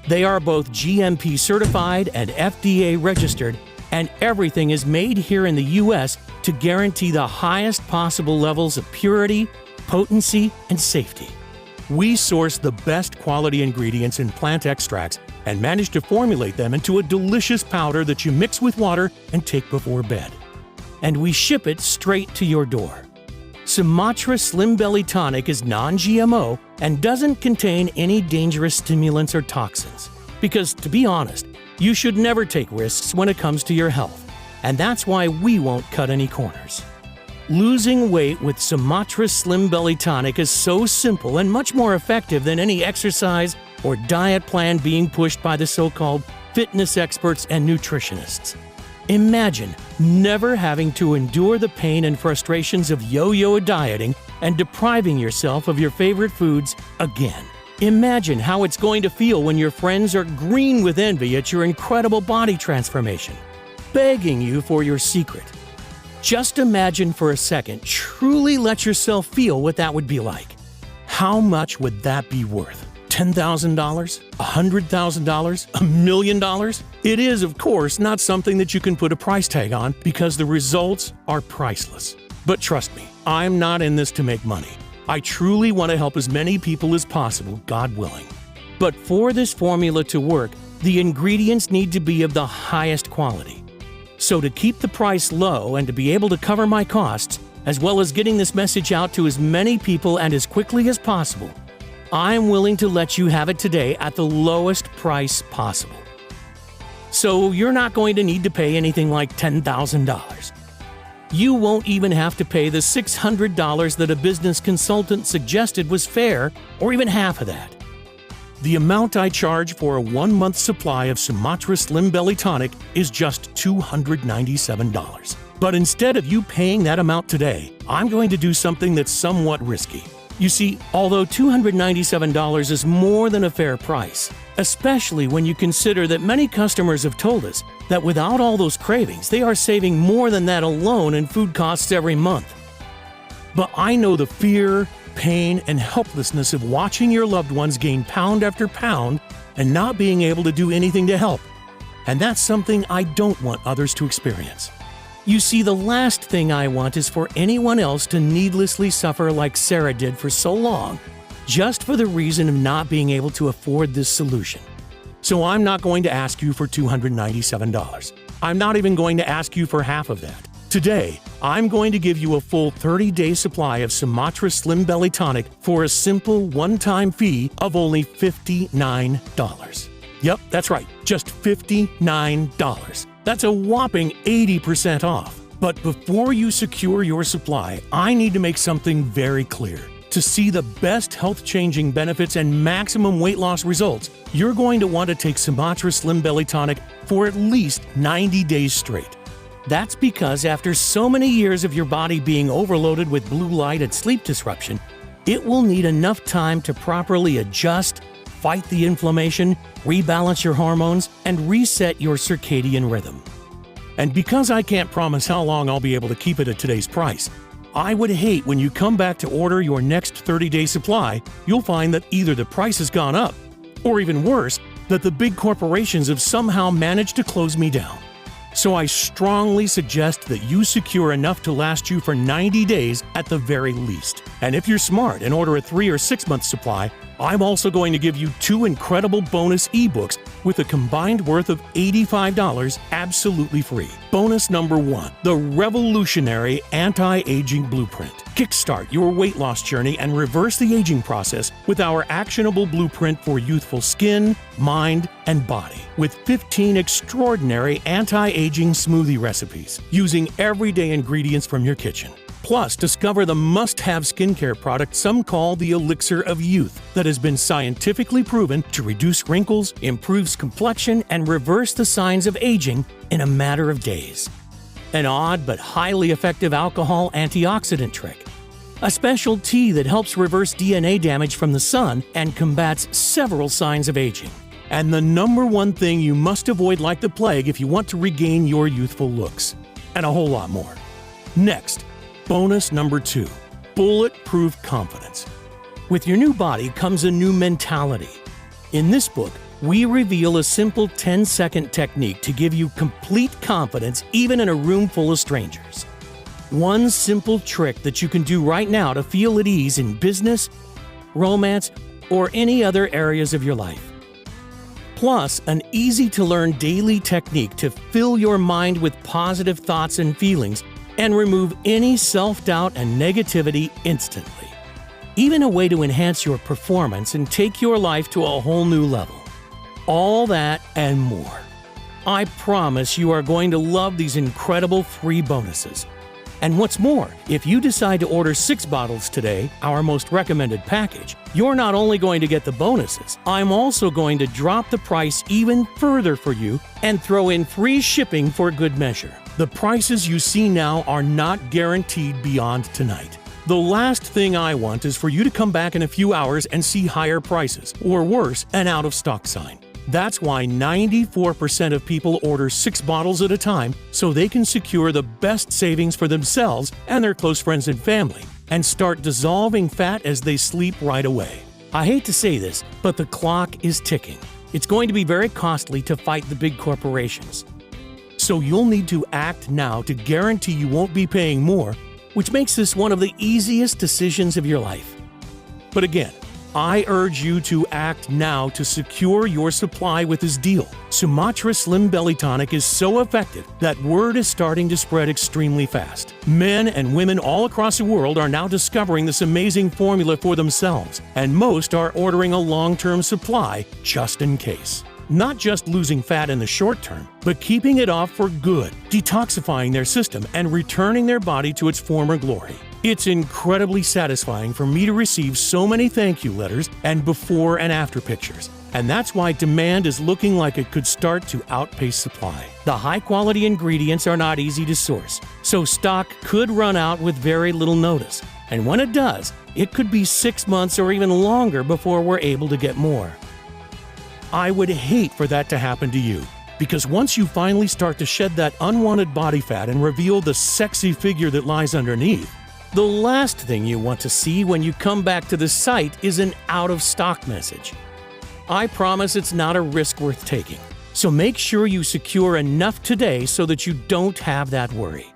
They are both GMP certified and FDA registered, and everything is made here in the U.S. to guarantee the highest possible levels of purity, potency, and safety. We source the best quality ingredients in plant extracts and manage to formulate them into a delicious powder that you mix with water and take before bed. And we ship it straight to your door. Sumatra Slim Belly Tonic is non-GMO and doesn't contain any dangerous stimulants or toxins. Because, to be honest, you should never take risks when it comes to your health, and that's why we won't cut any corners. Losing weight with Sumatra Slim Belly Tonic is so simple and much more effective than any exercise or diet plan being pushed by the so-called fitness experts and nutritionists. Imagine never having to endure the pain and frustrations of yo-yo dieting and depriving yourself of your favorite foods again. Imagine how it's going to feel when your friends are green with envy at your incredible body transformation, begging you for your secret. Just imagine for a second, truly let yourself feel what that would be like. How much would that be worth? $10,000? $100,000? $1 million? It is, of course, not something that you can put a price tag on because the results are priceless. But trust me, I'm not in this to make money. I truly want to help as many people as possible, God willing. But for this formula to work, the ingredients need to be of the highest quality. So to keep the price low and to be able to cover my costs, as well as getting this message out to as many people and as quickly as possible, I'm willing to let you have it today at the lowest price possible. So you're not going to need to pay anything like $10,000. You won't even have to pay the $600 that a business consultant suggested was fair, or even half of that. The amount I charge for a 1-month supply of Sumatra Slim Belly Tonic is just $297. But instead of you paying that amount today, I'm going to do something that's somewhat risky. You see, although $297 is more than a fair price, especially when you consider that many customers have told us that without all those cravings, they are saving more than that alone in food costs every month. But I know the fear, pain, and helplessness of watching your loved ones gain pound after pound and not being able to do anything to help. And that's something I don't want others to experience. You see, the last thing I want is for anyone else to needlessly suffer like Sarah did for so long, just for the reason of not being able to afford this solution. So I'm not going to ask you for $297. I'm not even going to ask you for half of that. Today, I'm going to give you a full 30-day supply of Sumatra Slim Belly Tonic for a simple one-time fee of only $59. Yep, that's right, just $59. That's a whopping 80% off. But before you secure your supply, I need to make something very clear. To see the best health-changing benefits and maximum weight loss results, you're going to want to take Sumatra Slim Belly Tonic for at least 90 days straight. That's because after so many years of your body being overloaded with blue light and sleep disruption, it will need enough time to properly adjust, fight the inflammation, rebalance your hormones, and reset your circadian rhythm. And because I can't promise how long I'll be able to keep it at today's price, I would hate when you come back to order your next 30-day supply, you'll find that either the price has gone up, or even worse, that the big corporations have somehow managed to close me down. So I strongly suggest that you secure enough to last you for 90 days at the very least. And if you're smart and order a 3 or 6 month supply, I'm also going to give you 2 incredible bonus ebooks with a combined worth of $85 absolutely free. Bonus number 1, the revolutionary anti-aging blueprint. Kickstart your weight loss journey and reverse the aging process with our actionable blueprint for youthful skin, mind, and body, with 15 extraordinary anti-aging smoothie recipes using everyday ingredients from your kitchen. Plus, discover the must-have skincare product some call the elixir of youth that has been scientifically proven to reduce wrinkles, improves complexion, and reverse the signs of aging in a matter of days. An odd but highly effective alcohol antioxidant trick. A special tea that helps reverse DNA damage from the sun and combats several signs of aging. And the number one thing you must avoid like the plague if you want to regain your youthful looks. And a whole lot more. Next, bonus number 2, bulletproof confidence. With your new body comes a new mentality. In this book, we reveal a simple 10-second technique to give you complete confidence even in a room full of strangers. One simple trick that you can do right now to feel at ease in business, romance, or any other areas of your life. Plus, an easy-to-learn daily technique to fill your mind with positive thoughts and feelings and remove any self-doubt and negativity instantly. Even a way to enhance your performance and take your life to a whole new level. All that and more. I promise you are going to love these incredible free bonuses. And what's more, if you decide to order 6 bottles today, our most recommended package, you're not only going to get the bonuses, I'm also going to drop the price even further for you and throw in free shipping for good measure. The prices you see now are not guaranteed beyond tonight. The last thing I want is for you to come back in a few hours and see higher prices, or worse, an out-of-stock sign. That's why 94% of people order 6 bottles at a time so they can secure the best savings for themselves and their close friends and family, and start dissolving fat as they sleep right away. I hate to say this, but the clock is ticking. It's going to be very costly to fight the big corporations. So you'll need to act now to guarantee you won't be paying more, which makes this one of the easiest decisions of your life. But again, I urge you to act now to secure your supply with this deal. Sumatra Slim Belly Tonic is so effective that word is starting to spread extremely fast. Men and women all across the world are now discovering this amazing formula for themselves, and most are ordering a long-term supply just in case. Not just losing fat in the short term, but keeping it off for good, detoxifying their system and returning their body to its former glory. It's incredibly satisfying for me to receive so many thank you letters and before and after pictures. And that's why demand is looking like it could start to outpace supply. The high-quality ingredients are not easy to source, so stock could run out with very little notice. And when it does, it could be 6 months or even longer before we're able to get more. I would hate for that to happen to you, because once you finally start to shed that unwanted body fat and reveal the sexy figure that lies underneath, the last thing you want to see when you come back to the site is an out-of-stock message. I promise it's not a risk worth taking, so make sure you secure enough today so that you don't have that worry.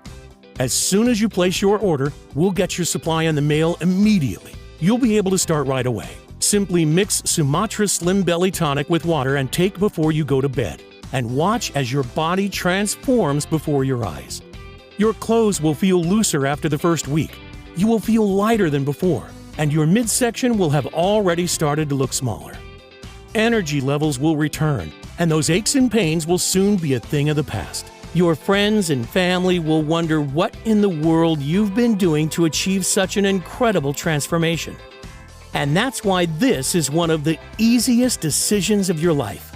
As soon as you place your order, we'll get your supply in the mail immediately. You'll be able to start right away. Simply mix Sumatra Slim Belly Tonic with water and take before you go to bed, and watch as your body transforms before your eyes. Your clothes will feel looser after the first week. You will feel lighter than before, and your midsection will have already started to look smaller. Energy levels will return, and those aches and pains will soon be a thing of the past. Your friends and family will wonder what in the world you've been doing to achieve such an incredible transformation. And that's why this is one of the easiest decisions of your life.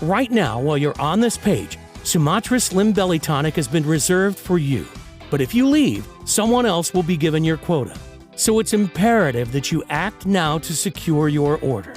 Right now, while you're on this page, Sumatra Slim Belly Tonic has been reserved for you. But if you leave, someone else will be given your quota. So it's imperative that you act now to secure your order.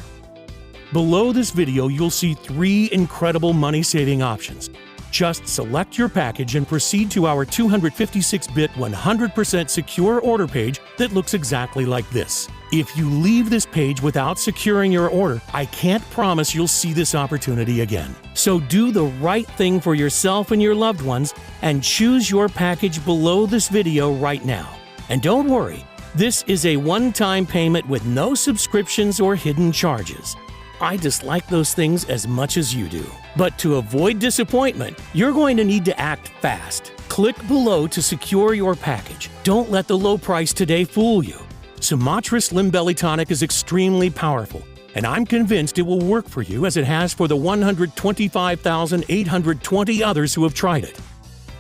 Below this video, you'll see 3 incredible money-saving options. Just select your package and proceed to our 256-bit 100% secure order page that looks exactly like this. If you leave this page without securing your order, I can't promise you'll see this opportunity again. So do the right thing for yourself and your loved ones and choose your package below this video right now. And don't worry, this is a one-time payment with no subscriptions or hidden charges. I dislike those things as much as you do. But to avoid disappointment, you're going to need to act fast. Click below to secure your package. Don't let the low price today fool you. Sumatra Slim Belly Tonic is extremely powerful, and I'm convinced it will work for you as it has for the 125,820 others who have tried it.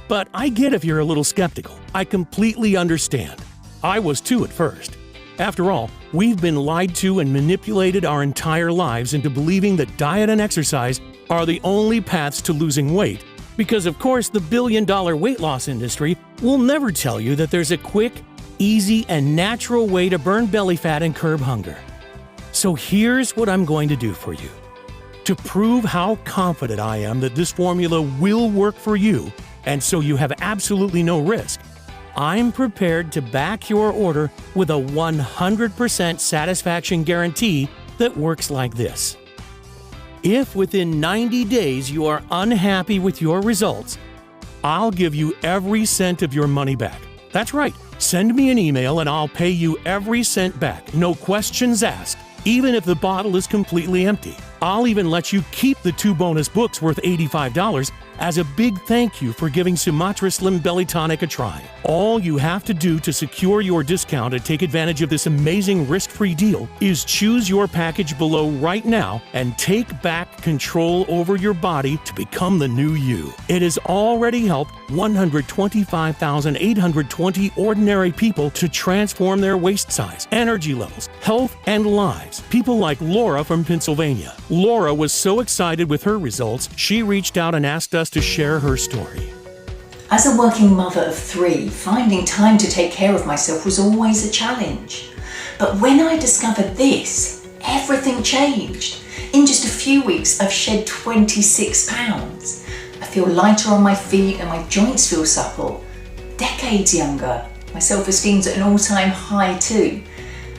But I get if you're a little skeptical. I completely understand. I was too at first. After all, we've been lied to and manipulated our entire lives into believing that diet and exercise are the only paths to losing weight, because of course the billion-dollar weight loss industry will never tell you that there's a quick, easy, and natural way to burn belly fat and curb hunger. So here's what I'm going to do for you. To prove how confident I am that this formula will work for you, and so you have absolutely no risk, I'm prepared to back your order with a 100% satisfaction guarantee that works like this. If within 90 days you are unhappy with your results, I'll give you every cent of your money back. That's right, send me an email and I'll pay you every cent back, no questions asked, even if the bottle is completely empty. I'll even let you keep the 2 bonus books worth $85 as a big thank you for giving Sumatra Slim Belly Tonic a try. All you have to do to secure your discount and take advantage of this amazing risk-free deal is choose your package below right now and take back control over your body to become the new you. It has already helped 125,820 ordinary people to transform their waist size, energy levels, health, and lives. People like Laura from Pennsylvania. Laura was so excited with her results, she reached out and asked us to share her story. As a working mother of 3, finding time to take care of myself was always a challenge. But when I discovered this, everything changed. In just a few weeks, I've shed 26 pounds. I feel lighter on my feet and my joints feel supple. Decades younger. My self-esteem's at an all-time high too.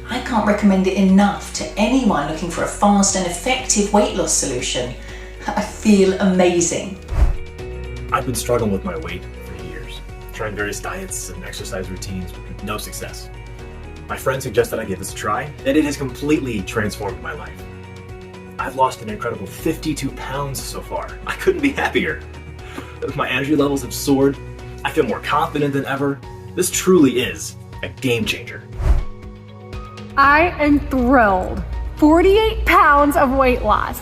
I can't recommend it enough to anyone looking for a fast and effective weight loss solution. I feel amazing. I've been struggling with my weight for years, trying various diets and exercise routines with no success. My friend suggested I give this a try, and it has completely transformed my life. I've lost an incredible 52 pounds so far. I couldn't be happier. My energy levels have soared. I feel more confident than ever. This truly is a game changer. I am thrilled. 48 pounds of weight loss.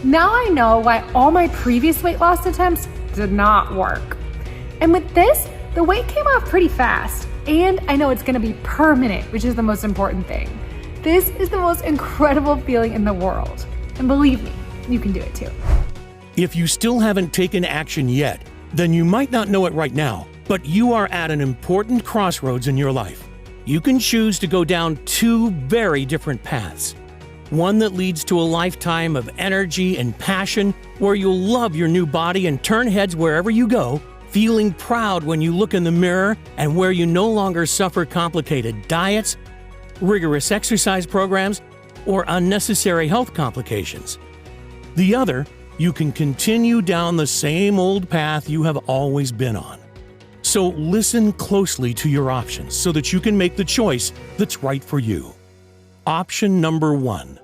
Now I know why all my previous weight loss attempts did not work. And with this, the weight came off pretty fast. And I know it's gonna be permanent, which is the most important thing. This is the most incredible feeling in the world. And believe me, you can do it too. If you still haven't taken action yet, then you might not know it right now, but you are at an important crossroads in your life. You can choose to go down 2 very different paths. One that leads to a lifetime of energy and passion, where you'll love your new body and turn heads wherever you go, feeling proud when you look in the mirror, and where you no longer suffer complicated diets, rigorous exercise programs, or unnecessary health complications. The other, you can continue down the same old path you have always been on. So listen closely to your options so that you can make the choice that's right for you. Option number 1.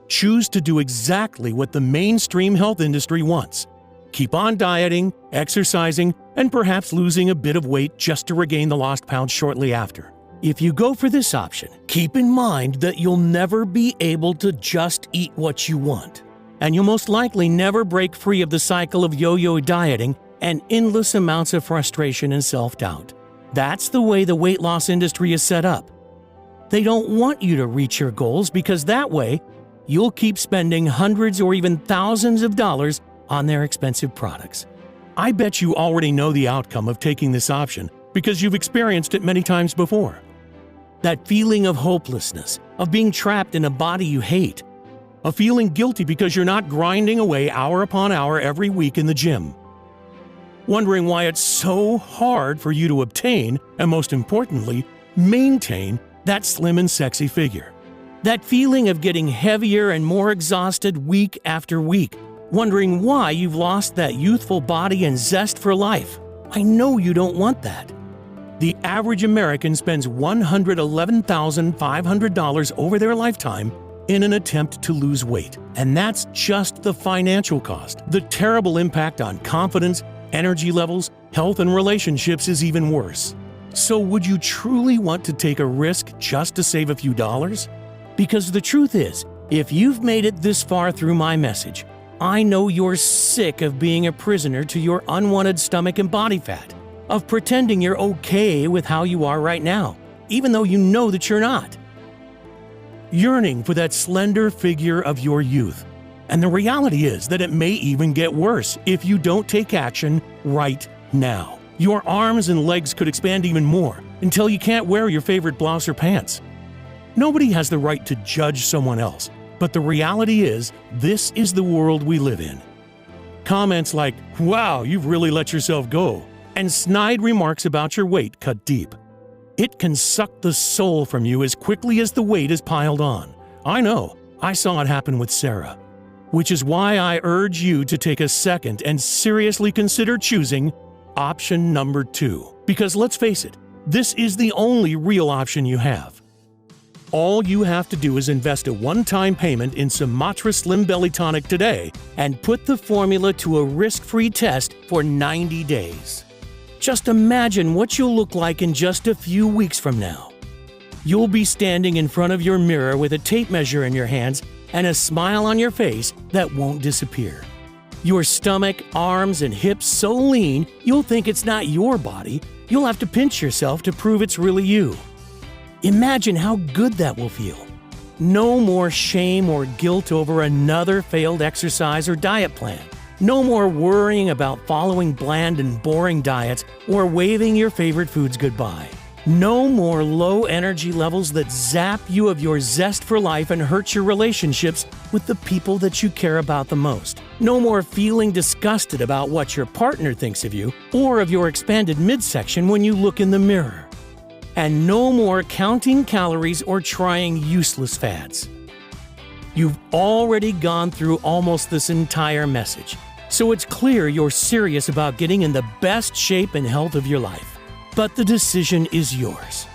Choose to do exactly what the mainstream health industry wants. Keep on dieting, exercising, and perhaps losing a bit of weight just to regain the lost pounds shortly after. If you go for this option, keep in mind that you'll never be able to just eat what you want. and you'll most likely never break free of the cycle of yo-yo dieting and endless amounts of frustration and self-doubt. That's the way the weight loss industry is set up. They don't want you to reach your goals because that way, you'll keep spending hundreds or even thousands of dollars on their expensive products. I bet you already know the outcome of taking this option because you've experienced it many times before. That feeling of hopelessness, of being trapped in a body you hate, of feeling guilty because you're not grinding away hour upon hour every week in the gym. Wondering why it's so hard for you to obtain, and most importantly, maintain that slim and sexy figure. That feeling of getting heavier and more exhausted week after week, wondering why you've lost that youthful body and zest for life. I know you don't want that. The average American spends $111,500 over their lifetime in an attempt to lose weight. And that's just the financial cost. The terrible impact on confidence, energy levels, health, and relationships is even worse. So would you truly want to take a risk just to save a few dollars? Because the truth is, if you've made it this far through my message, I know you're sick of being a prisoner to your unwanted stomach and body fat, of pretending you're okay with how you are right now, even though you know that you're not. Yearning for that slender figure of your youth. And the reality is that it may even get worse if you don't take action right now. Your arms and legs could expand even more until you can't wear your favorite blouse or pants. Nobody has the right to judge someone else, but the reality is this is the world we live in. Comments like, "Wow, you've really let yourself go," and snide remarks about your weight cut deep. It can suck the soul from you as quickly as the weight is piled on. I know, I saw it happen with Sarah. Which is why I urge you to take a second and seriously consider choosing option number 2. Because let's face it, this is the only real option you have. All you have to do is invest a one-time payment in Sumatra Slim Belly Tonic today and put the formula to a risk-free test for 90 days. Just imagine what you'll look like in just a few weeks from now. You'll be standing in front of your mirror with a tape measure in your hands and a smile on your face that won't disappear. Your stomach, arms, and hips so lean, you'll think it's not your body. You'll have to pinch yourself to prove it's really you. Imagine how good that will feel. No more shame or guilt over another failed exercise or diet plan. No more worrying about following bland and boring diets or waving your favorite foods goodbye. No more low energy levels that zap you of your zest for life and hurt your relationships with the people that you care about the most. No more feeling disgusted about what your partner thinks of you or of your expanded midsection when you look in the mirror. And no more counting calories or trying useless fads. You've already gone through almost this entire message, so it's clear you're serious about getting in the best shape and health of your life. But the decision is yours.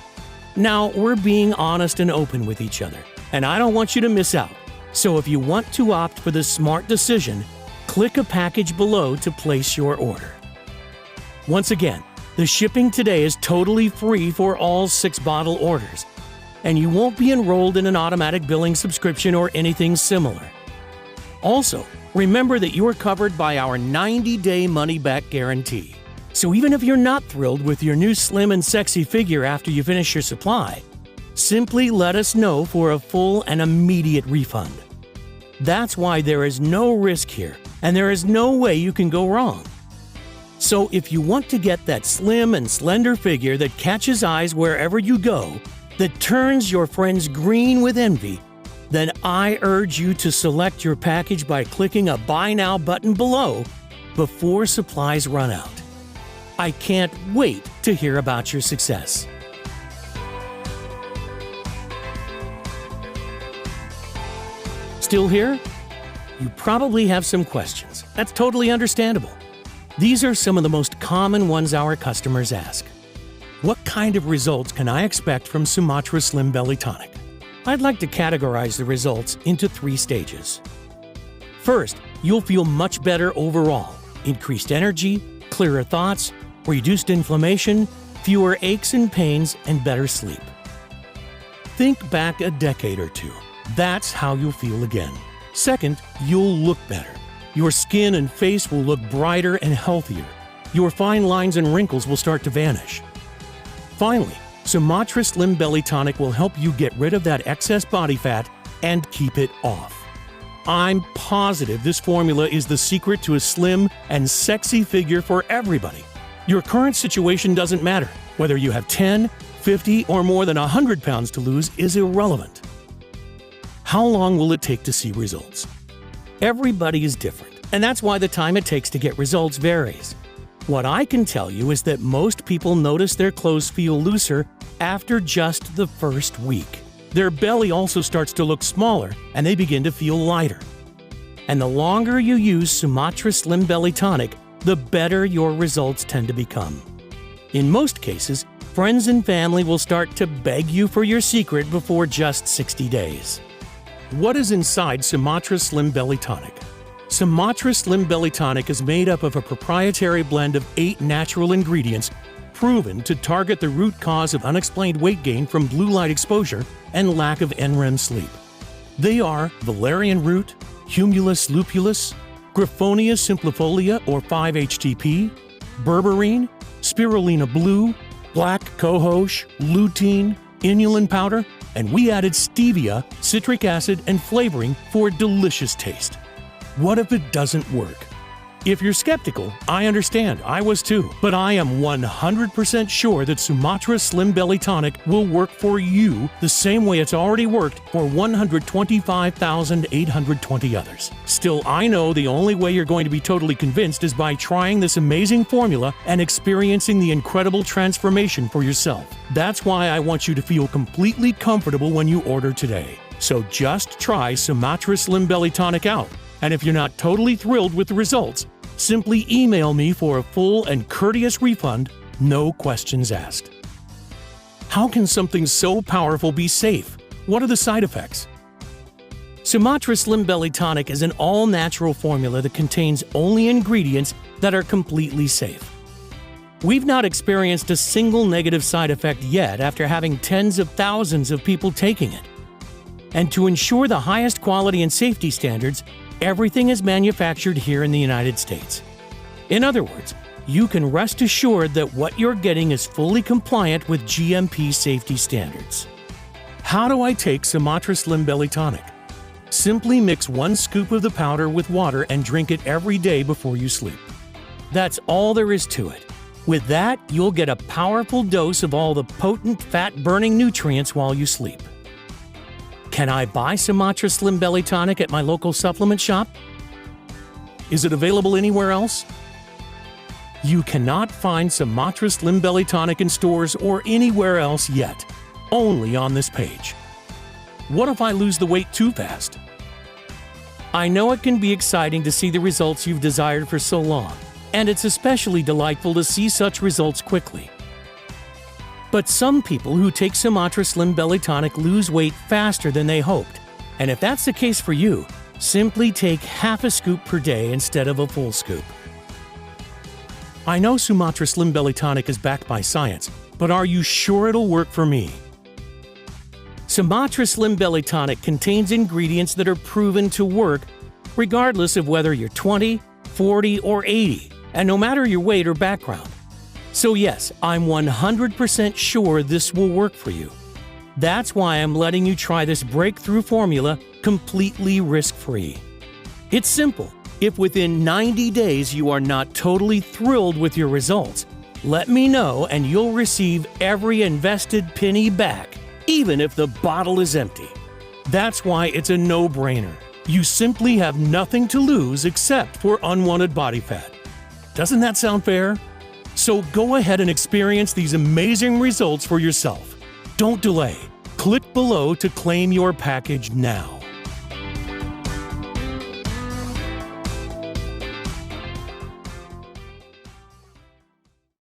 Now, we're being honest and open with each other, and I don't want you to miss out. So if you want to opt for the smart decision, click a package below to place your order. Once again, the shipping today is totally free for all 6-bottle orders, and you won't be enrolled in an automatic billing subscription or anything similar. Also, remember that you're covered by our 90-day money-back guarantee. So even if you're not thrilled with your new slim and sexy figure after you finish your supply, simply let us know for a full and immediate refund. That's why there is no risk here, and there is no way you can go wrong. So if you want to get that slim and slender figure that catches eyes wherever you go, that turns your friends green with envy, then I urge you to select your package by clicking a Buy Now button below before supplies run out. I can't wait to hear about your success. Still here? You probably have some questions. That's totally understandable. These are some of the most common ones our customers ask. What kind of results can I expect from Sumatra Slim Belly Tonic? I'd like to categorize the results into 3 stages. First, you'll feel much better overall. Increased energy, clearer thoughts, reduced inflammation, fewer aches and pains, and better sleep. Think back a decade or two. That's how you'll feel again. Second, you'll look better. Your skin and face will look brighter and healthier. Your fine lines and wrinkles will start to vanish. Finally, Sumatra Slim Belly Tonic will help you get rid of that excess body fat and keep it off. I'm positive this formula is the secret to a slim and sexy figure for everybody. Your current situation doesn't matter. Whether you have 10, 50, or more than 100 pounds to lose is irrelevant. How long will it take to see results? Everybody is different, and that's why the time it takes to get results varies. What I can tell you is that most people notice their clothes feel looser after just the first week. Their belly also starts to look smaller, and they begin to feel lighter. And the longer you use Sumatra Slim Belly Tonic, the better your results tend to become. In most cases, friends and family will start to beg you for your secret before just 60 days. What is inside Sumatra Slim Belly Tonic? Sumatra Slim Belly Tonic is made up of a proprietary blend of 8 natural ingredients proven to target the root cause of unexplained weight gain from blue light exposure and lack of NREM sleep. They are valerian root, humulus lupulus, Griffonia simplifolia or 5-HTP, berberine, spirulina blue, black cohosh, lutein, inulin powder, and we added stevia, citric acid, and flavoring for a delicious taste. What if it doesn't work? If you're skeptical, I understand, I was too, but I am 100% sure that Sumatra Slim Belly Tonic will work for you the same way it's already worked for 125,820 others. Still, I know the only way you're going to be totally convinced is by trying this amazing formula and experiencing the incredible transformation for yourself. That's why I want you to feel completely comfortable when you order today. So just try Sumatra Slim Belly Tonic out. And if you're not totally thrilled with the results, simply email me for a full and courteous refund, no questions asked. How can something so powerful be safe? What are the side effects? Sumatra Slim Belly Tonic is an all-natural formula that contains only ingredients that are completely safe. We've not experienced a single negative side effect yet after having tens of thousands of people taking it. And to ensure the highest quality and safety standards, everything is manufactured here in the United States. In other words, you can rest assured that what you're getting is fully compliant with GMP safety standards. How do I take Sumatra Slim Belly Tonic? Simply mix 1 scoop of the powder with water and drink it every day before you sleep. That's all there is to it. With that, you'll get a powerful dose of all the potent fat-burning nutrients while you sleep. Can I buy Sumatra Slim Belly Tonic at my local supplement shop? Is it available anywhere else? You cannot find Sumatra Slim Belly Tonic in stores or anywhere else yet, only on this page. What if I lose the weight too fast? I know it can be exciting to see the results you've desired for so long, and it's especially delightful to see such results quickly. But some people who take Sumatra Slim Belly Tonic lose weight faster than they hoped. And if that's the case for you, simply take half a scoop per day instead of a full scoop. I know Sumatra Slim Belly Tonic is backed by science, but are you sure it'll work for me? Sumatra Slim Belly Tonic contains ingredients that are proven to work regardless of whether you're 20, 40, or 80, and no matter your weight or background. So yes, I'm 100% sure this will work for you. That's why I'm letting you try this breakthrough formula completely risk-free. It's simple. If within 90 days you are not totally thrilled with your results, let me know and you'll receive every invested penny back, even if the bottle is empty. That's why it's a no-brainer. You simply have nothing to lose except for unwanted body fat. Doesn't that sound fair? So go ahead and experience these amazing results for yourself. Don't delay. Click below to claim your package now.